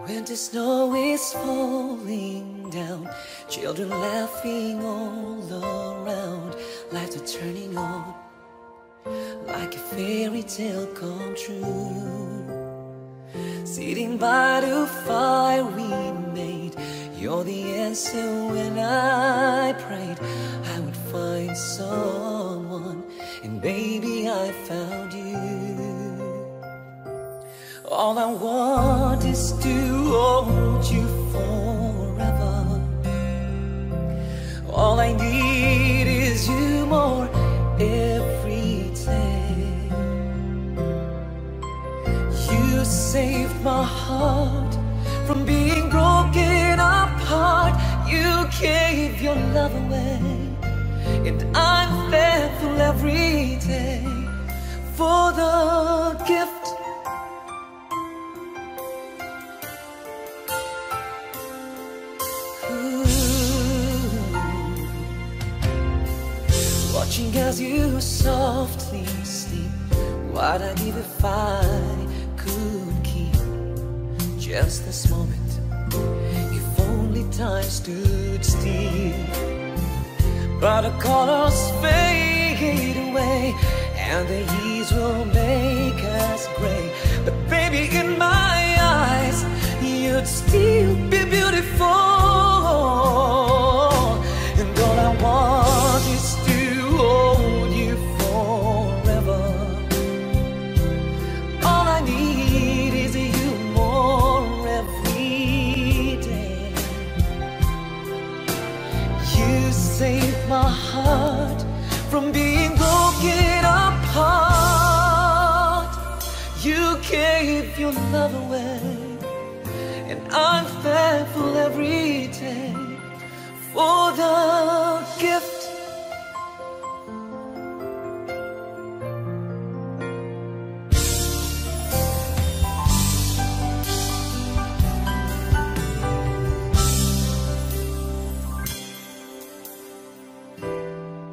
Speaker 1: Winter snow is falling down, children laughing all around, lights are turning on like a fairy tale come true. Sitting by the fire we made, you're the answer when I prayed I would find someone, and baby I found you. All I want is to hold you forever. All I need is you more every day. You saved my heart from being broken apart. You gave your love away, and I'm thankful every day for the gift. Watching as you softly sleep, what I'd give if I could keep just this moment. If only time stood still, but the colors fade away and the years will make us gray. But baby, in my eyes, you'd still be beautiful. And all I want is to hold you forever. All I need is you more every day. You saved my heart from being broken apart. You gave your love away, and I'm thankful every day for the gift.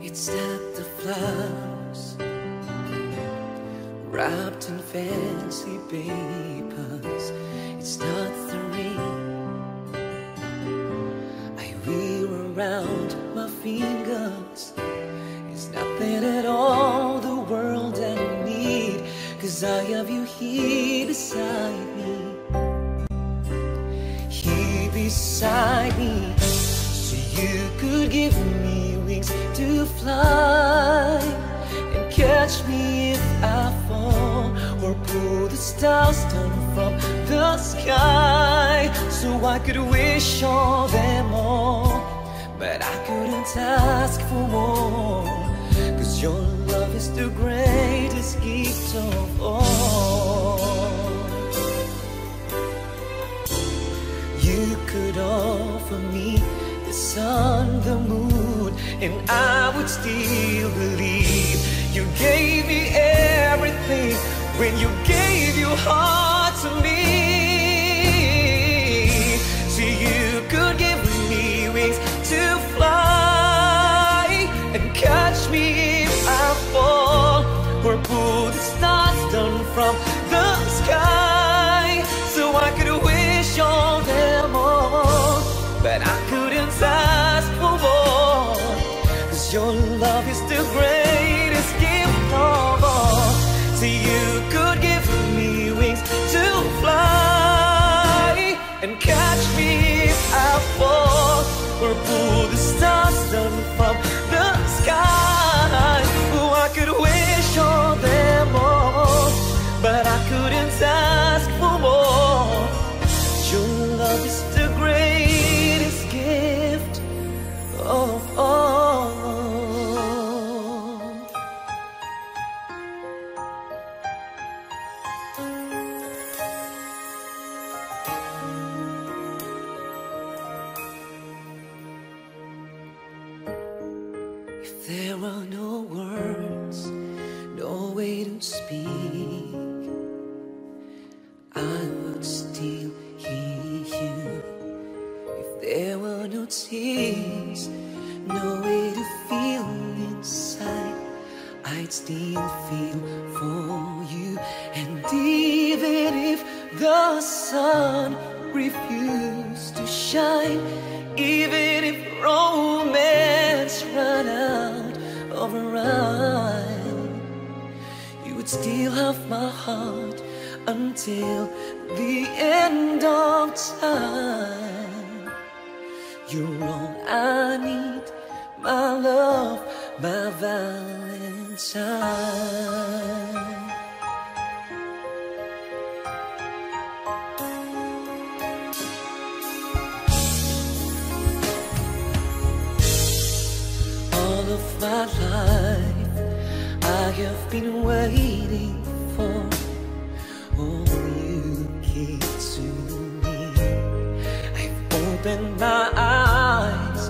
Speaker 1: It's not the flowers wrapped in fancy papers. It's not the ring I wear around my fingers. It's nothing at all the world I need, 'cause I have you here beside me. Here beside me, so you could give me wings to fly and catch me if I fall, or pull the stars down from the sky, so I could wish on them all. But I couldn't ask for more, 'cause your love is the greatest gift of all. You could offer me the sun, the moon, and I would still believe. You gave me everything when you gave your heart to me. So you could give me wings to fly and catch me if I fall, or pull the stars down from the sky, so I could wish on them all. But I couldn't Your love is the greatest gift of all. See, you could give me wings to fly and catch me if I fall, or pull the stars down from the sky. Oh, I could wish on them all, but I couldn't ask for more. Your love is the greatest gift of all. If there were no words, no way to speak, I would still hear you. If there were no tears, no way to feel inside, I'd still feel for you. And even if the sun refused to shine, even if romance ran out of rhyme, you would still have my heart until the end of time. You're all I need, my love, my Valentine. All of my life I have been waiting for. Oh, you came to me. I've opened my eyes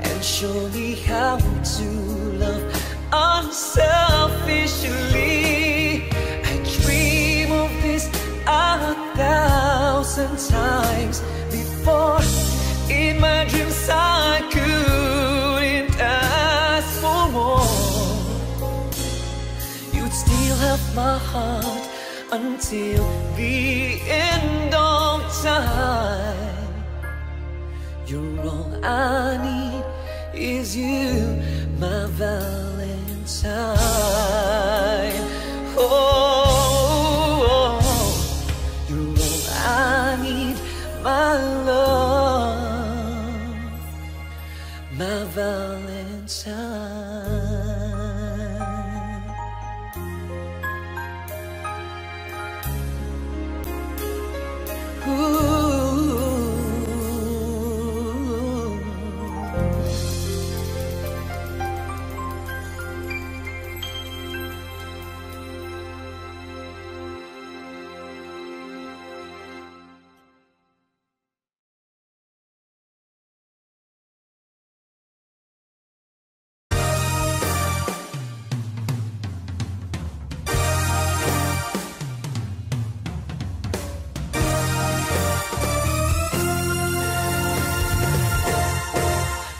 Speaker 1: and shown me how to love unselfishly. I dream of this 1,000 times before. In my dreams I couldn't ask for more. You'd still have my heart until the end of time. You're all I need, is you, my Valentine. Oh, you're all I need, my love, my Valentine.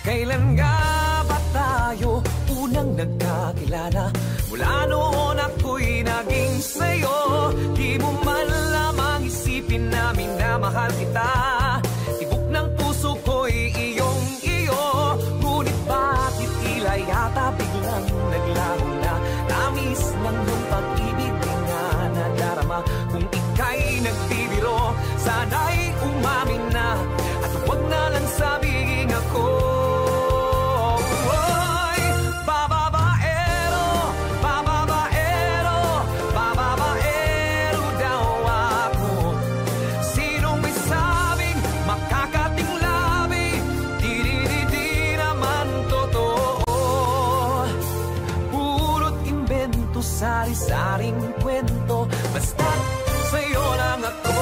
Speaker 1: Kailan nga ba tayo unang nagkakilala? Mula noon ako'y naging sa'yo. Di mo man lamang isipin namin na mahal kita. Tibok ng puso ko'y iyong-iyo. Ngunit bakit tila yata biglang naglaho na? Tamis ng iyong pag-ibig di nga nadarama. Kung ika'y nagbibiro, sana'y umamin na. At huwag na lang sabihin ako. Sari-saring kwento, basta sa'yo lang ako.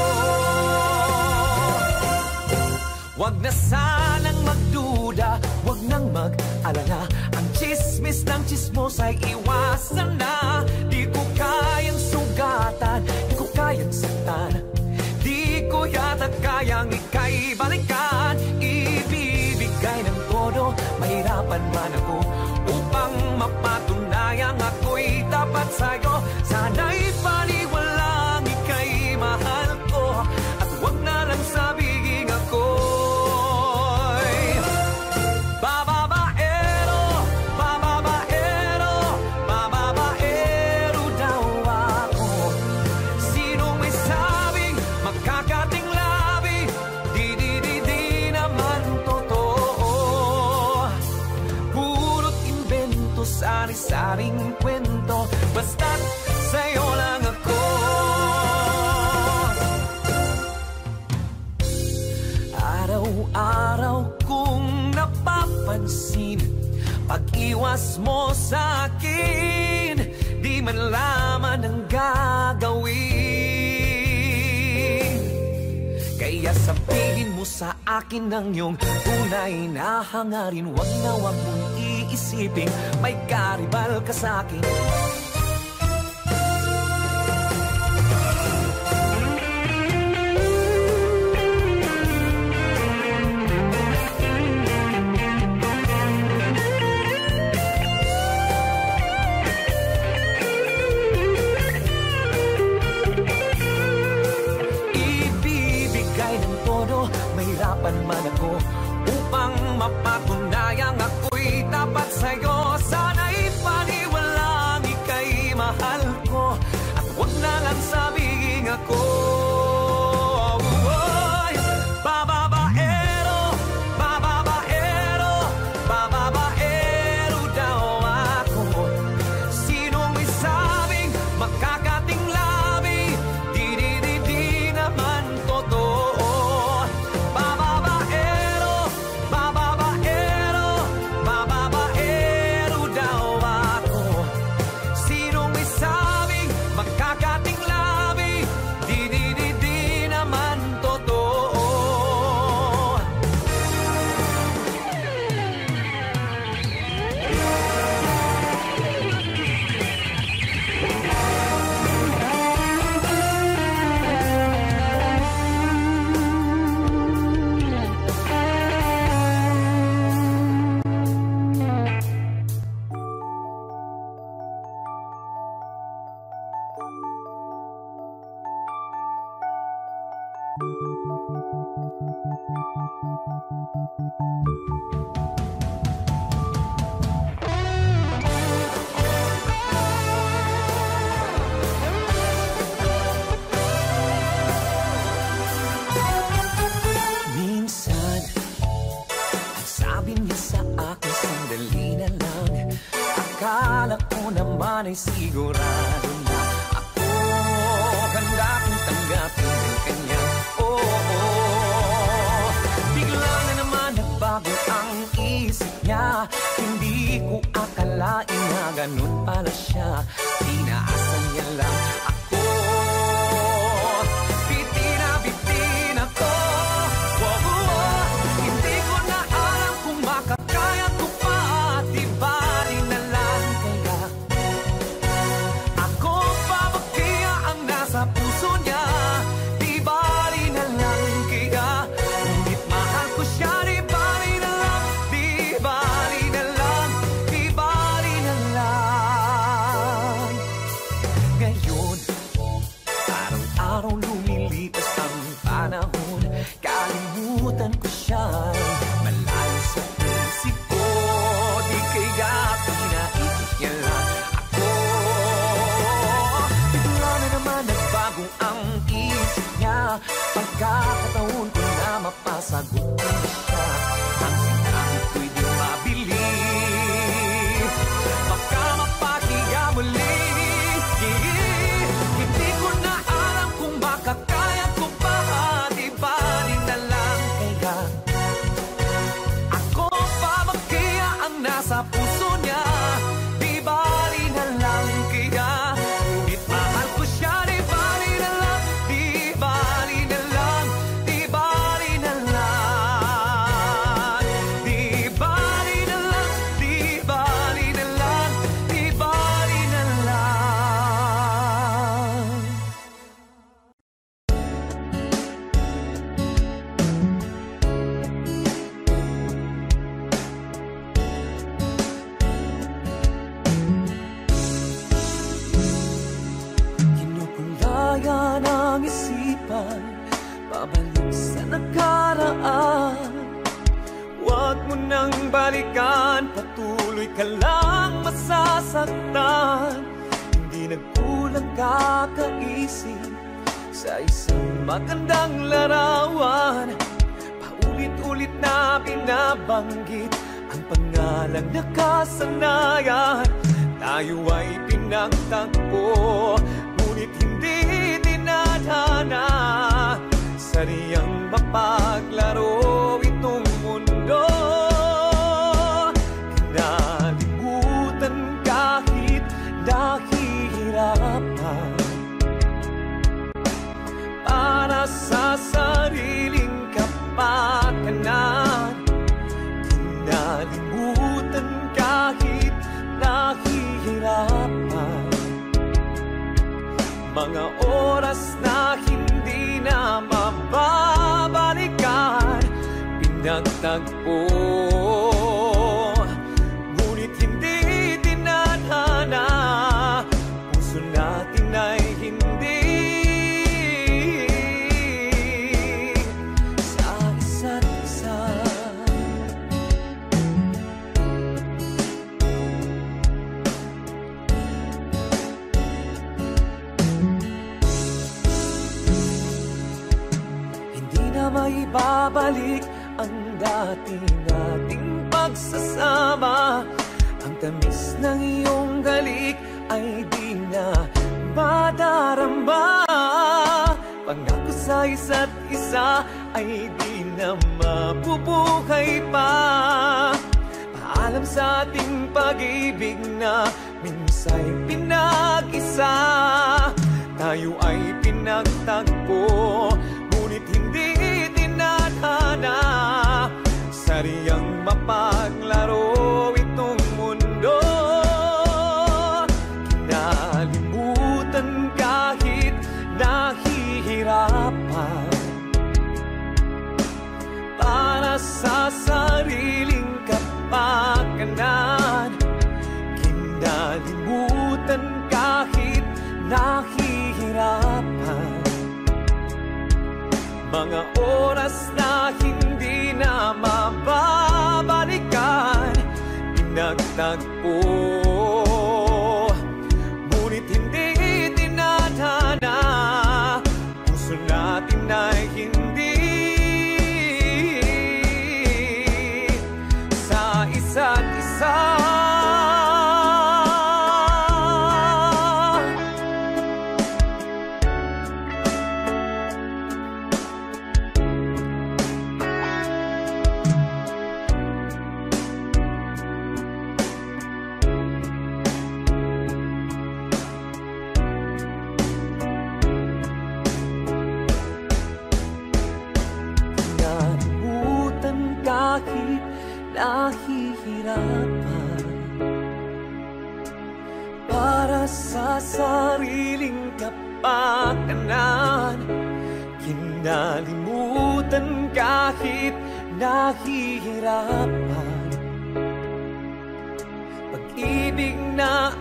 Speaker 1: Wag na sanang magduda, wag nang mag-alala. Ang chismis ng chismos ay iwasan na. Di ko kayang sugatan, di ko kayang saktan. Di ko yata kayang ika'y balikan. Ibibigay ng todo, mahirapan man ako upang mapatunayang ako'y tapat sa'yo. Sana'y paniwalang ika'y mahal ko. At huwag na lang sabihin ako'y bababaero, bababaero. sari-saring kwento, basta't sa'yo lang ako. Araw-araw kong napapansin, pag-iwas mo sa'kin, di man laman ang gagawin. Kaya sabihin mo sa akin ng iyong tunay na hangarin, wag na wag mong iisipin may karibal ka sa'kin. Mahirapan man ako upang mapatunayang ako'y tapat sa'yo. Sana'y paniwalang ika'y mahal ko at huwag na lang sabihin ako. Bababaero, bababaero, bababaero daw ako. Sinong may sabing makakating labi, di naman totoo. Ay sigurado na ako handa kong tanggapin ang kanya. Bigla na naman nagbago ang isip niya. Hindi ko akalain na ganun pala siya. Inaasan niya lang ako. Bitin ako. Hindi ko na alam kung makakaya ko pa. Di ba rin na lang kaya sa puso niya, di bali na lang kaya. Ngunit mahal ko siya, di bali na lang, di bali na lang, di bali na lang. Ngayon, araw-araw lumilipas ang panahon, kalimutan ko siya, malayo sa isip ko, di kaya pinaisip niya lang ako. Bigla na naman nagbago ang isip niya, pagkakataon ko na mapasagot ko na siya. Ang sinabi ko'y di mabilis, baka mapahiya muli. Hindi ko na alam kung baka kaya ko pa, di ba rin na lang kaya. Ako pa ba kaya ang nasa puso niya, di ba rin na lang kaya. Ngunit mahal ko siya, di ba rin na lang, di ba rin na lang, di ba rin na lang, di ba rin na lang, di ba rin na lang, di ba rin na lang. Kinukulaya ng isipan, pabalik sa nakaraan. Huwag mo nang balikan, patuloy ka lang masasaktan. Hindi nagkulang kakaisip sa isang magandang larawan. Paulit-ulit na binabanggit ang pangalan walang nakasanayan. Tayo ay pinagtagpo, ngunit hindi tinadhana. Sariyang mapaglaro itong mundo. Kinalimutan kahit nahihirapan, para sa sariling kapakanan. Kinalimutan kahit nahihirapan, mga oras na hindi na mababalikan. Pinagtagpo, ngunit hindi tinadhana. Puso natin ay hindi sa isa't isa. Maibabalik ang dati nating pagsasama. Ang tamis ng iyong halik ay di na madarama. Pangako sa isa't isa ay di na mabubuhay pa. Paalam sa ating pag-ibig na minsa'y pinag-isa. Tayo ay pinagtagpo, ngunit hindi tinadhana. Sariyang mapaglaro itong mundo. Kinalimutan kahit nahihirapan, para sa sariling kapakanan. Kinalimutan kahit nahihirapan, mga oras na hindi na mababalikan. Pinagtagpo, ngunit hindi tinadhana. Puso natin ay hindi sa isa't isa. Kahit nahihirapan, para sa sariling kapakanan. Kinalimutan kahit nahihirapan, pag-ibig na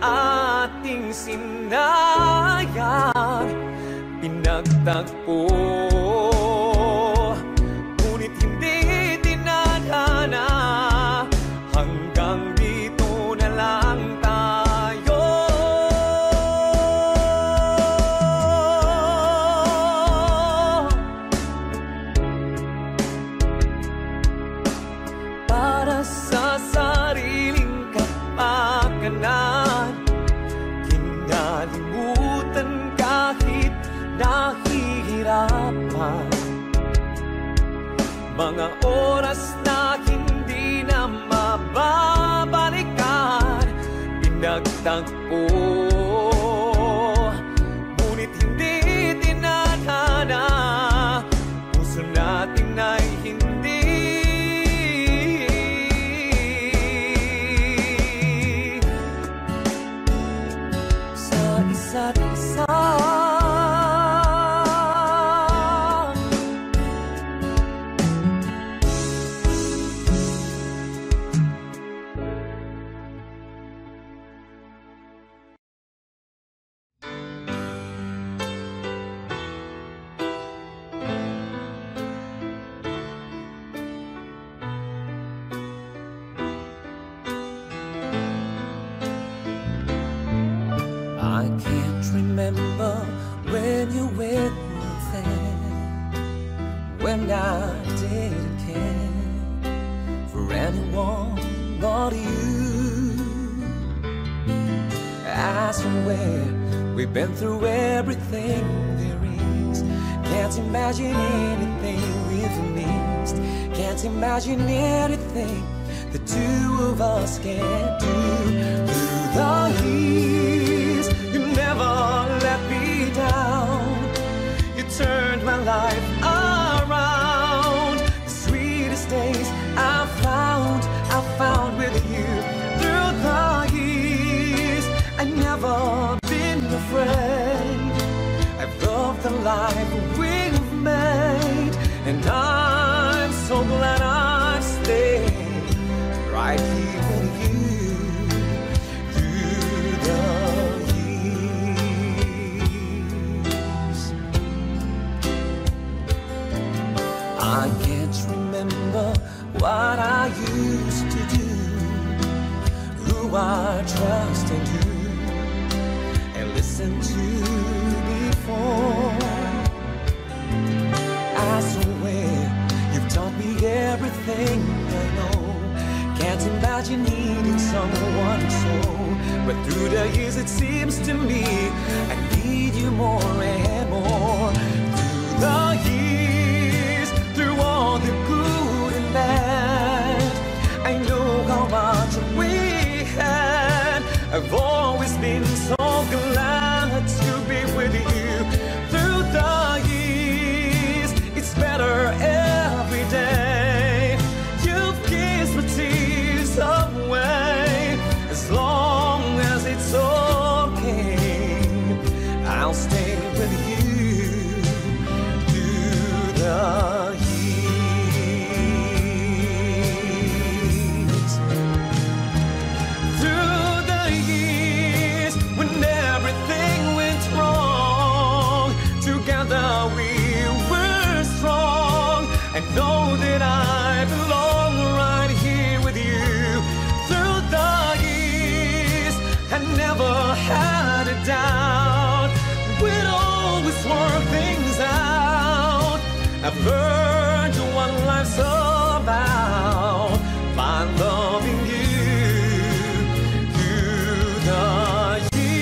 Speaker 1: ating sinayang. Pinagtagpo, ngunit hindi tinadhana. Hanggang dito na lang tayo. Para sa sariling kapakanan. Kinalimutan kahit nahihirapan, mga oras na hindi na mababalikan. Pinagtagpo, ngunit hindi tinadhana. Puso natin ay hindi sa isa't isa. I can't remember when you were there, when I didn't care for anyone but about you. I swear we've been through everything there is. Can't imagine anything we've missed. Can't imagine anything the two of us can do. Through the years, you never let me down. You turned my life around. The sweetest days I found with you. Through the years, I never been afraid. I've loved the life we've made, and I'm so glad I've stayed right here with you through the years. I can't remember what I used to do, who I trusted to and listened to before. I swear you've taught me everything I know. Can't imagine needing someone so, but through the years it seems to me I need you more and more. Through the years, through all the good and bad, I know how much we had. I've always been so glad to be with you. Through the years, it's better every day. You've kissed my tears away. As long as it's okay, I'll stay with you through the years. Through the years, when everything went wrong, together we were strong. I know that I belong right here with you. Through the years, I never had a doubt we'd always work things out. I've learned what life's about by loving you through the years.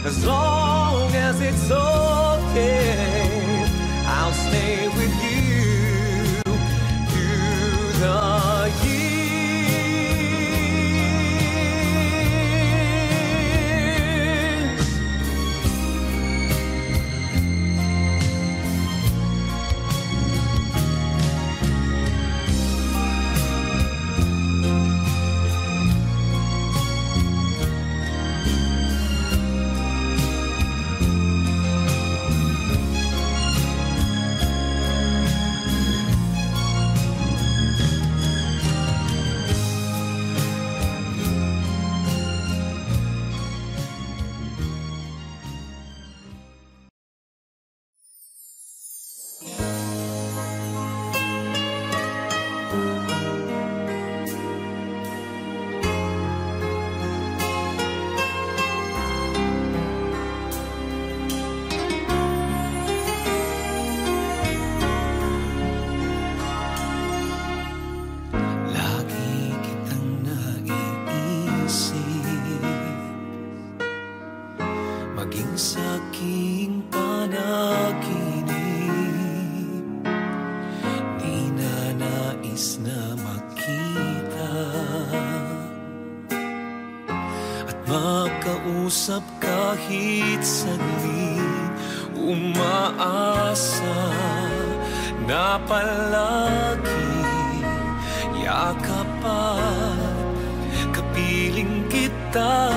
Speaker 1: As long as it's okay, I'll stay with you through the years.
Speaker 2: Makausap kahit saglit
Speaker 1: umaasa na palagi yakap at kapiling kita.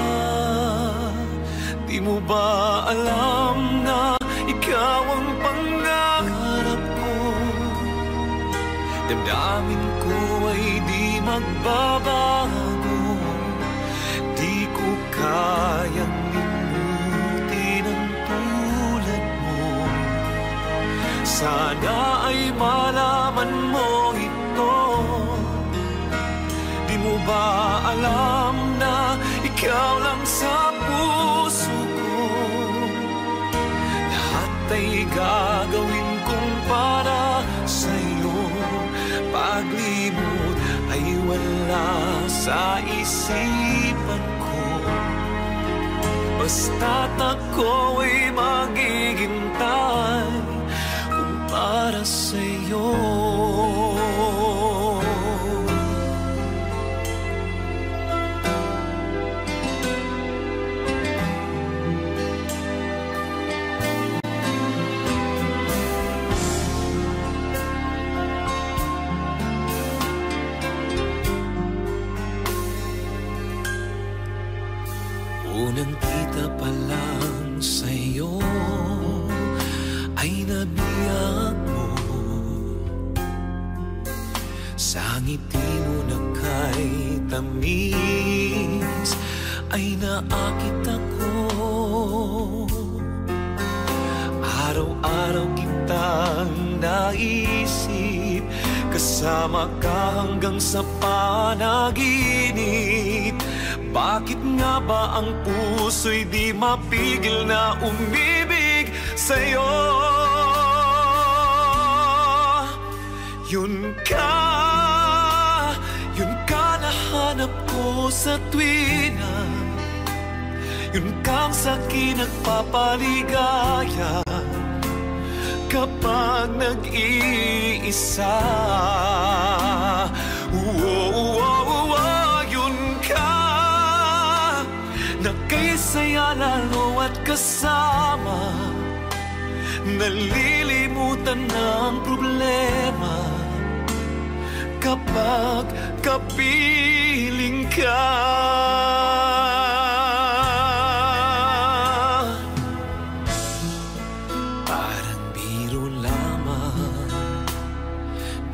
Speaker 1: Di mo ba alam na ikaw ang pangarap ko? Damdamin ko ay di magbabago. Di ko kayang limutin ang tulad mo. Sana ay malaman mo ito. Di mo ba alam na ikaw lang sa puso ko? Lahat ay gagawin kong para sa'yo. Paglimot ay wala sa isipan ko. Basta't ako ay maghihintay kung para sa'yo. Unang kita pa lang sa'yo ay nabiyak mo. Sa ngiti mo na kay tamis ay naakit ako. Araw-araw kitang naisip, kasama ka hanggang sa panaginip. Bakit nga ba ang puso'y di mapigil na umibig sa'yo? Yun ka na hanap ko sa tuwina. Yun kang sa'kin nagpapaligaya kapag nag-iisa. Nakisaya lalo at kasama, nalilimutan ng problema kapag kapiling ka. Parang biro lamang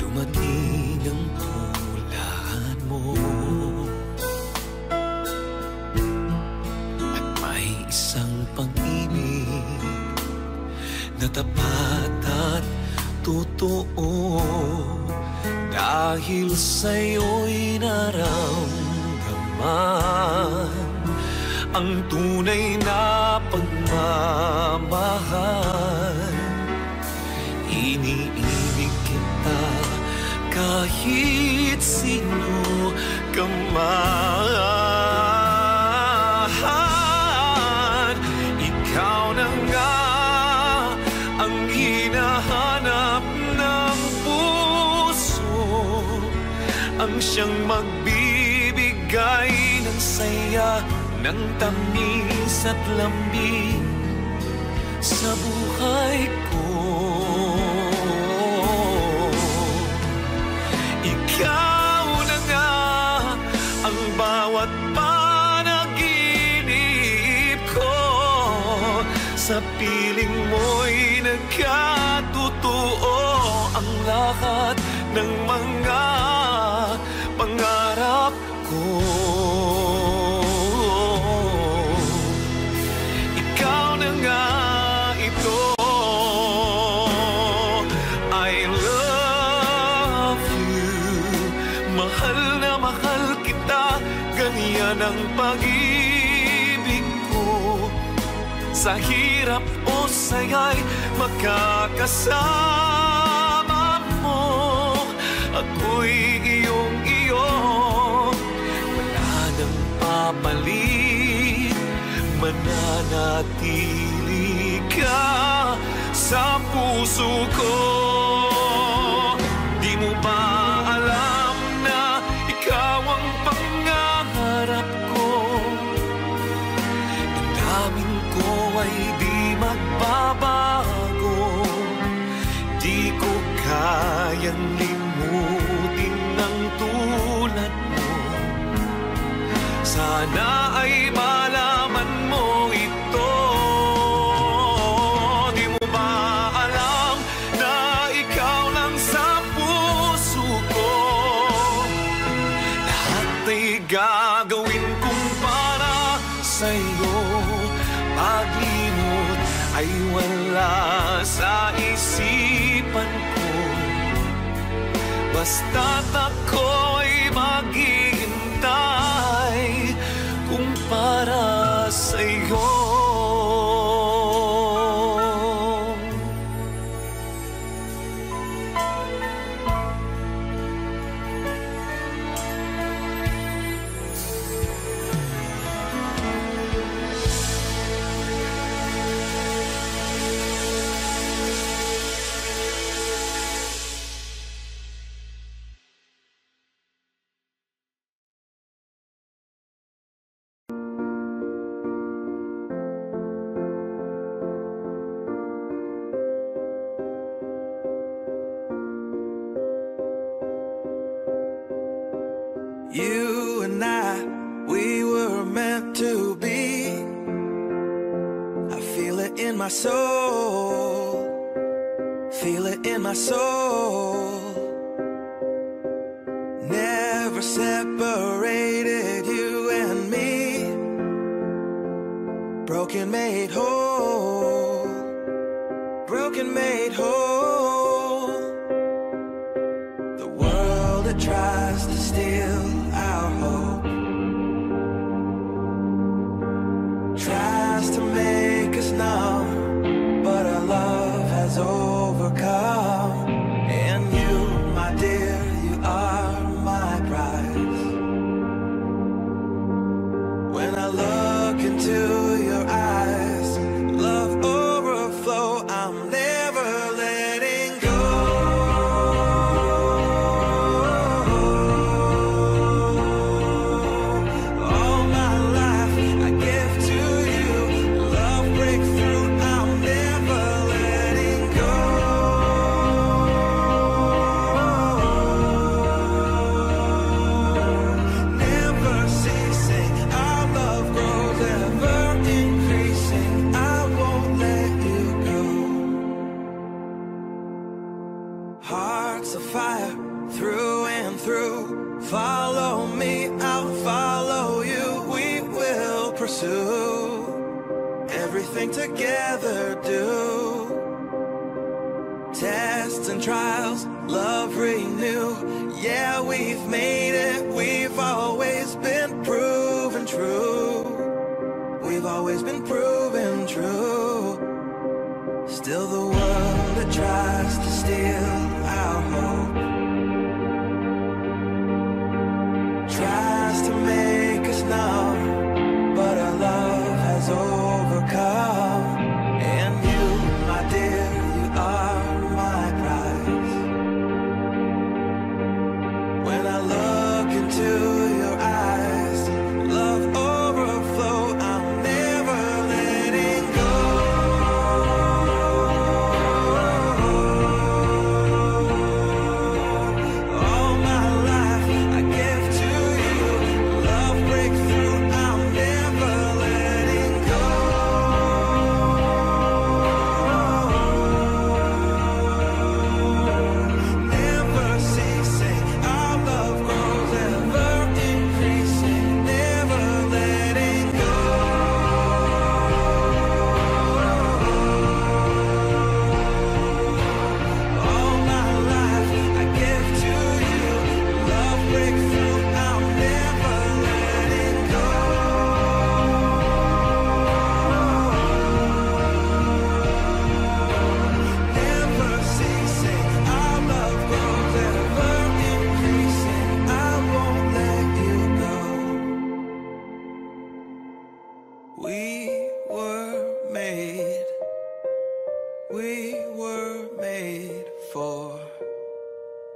Speaker 1: dumating ang tulad mo. Isang pag-ibig na tapat at totoo, dahil sa'yo'y naramdaman ang tunay na pagmamahal. Iniibig kita kahit sino ka man. Ikaw na nga ang hinahanap ng puso, ang siyang magbibigay ng saya, ng tamis at lambing sa buhay ko. Ikaw na nga ang bawat sa piling mo'y nagkatotoo ang lahat ng mga pangarap ko. Ikaw na nga ito. I love you. Mahal na mahal kita, ganyan ang pag-ibig ko. Sa hirap o saya'y makakasama mo. Ako'y iyong-iyo, wala nang papalit. Mananatili ka sa puso ko. Di mo ba alam na ikaw ang pangarap ko? Damdamin ko ay di magbabago. kayang limutin ng tulad mo. Sana ay malaman mo ito. Di mo ba alam na ikaw lang sa puso ko? Lahat ay gagawin kong para sa'yo. Paglimot ay wala sa isipan ko. Basta't ako'y maghihintay kung para sa'yo.
Speaker 2: You and I, we were meant to be. I feel it in my soul, feel it in my soul. Never separated, you and me. Broken made whole, broken made whole. The world that tries to steal our hope tries to make us numb, but our love has overcome. And you, my dear, you are my prize. When I look into your eyes, love overflow, I'm never letting go. Hearts of fire through and through. Follow me, I'll follow you. We will pursue everything together, do tests and trials, love renew. Yeah, we've made it, we've always been proven true. We've always been proven true. Still the world that tries to steal our hope tries to make us numb, but our love has overcome. And you, my dear, you are my prize. When I look into your eyes, love overflow, I'm never letting go. We were made for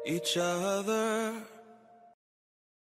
Speaker 2: each other.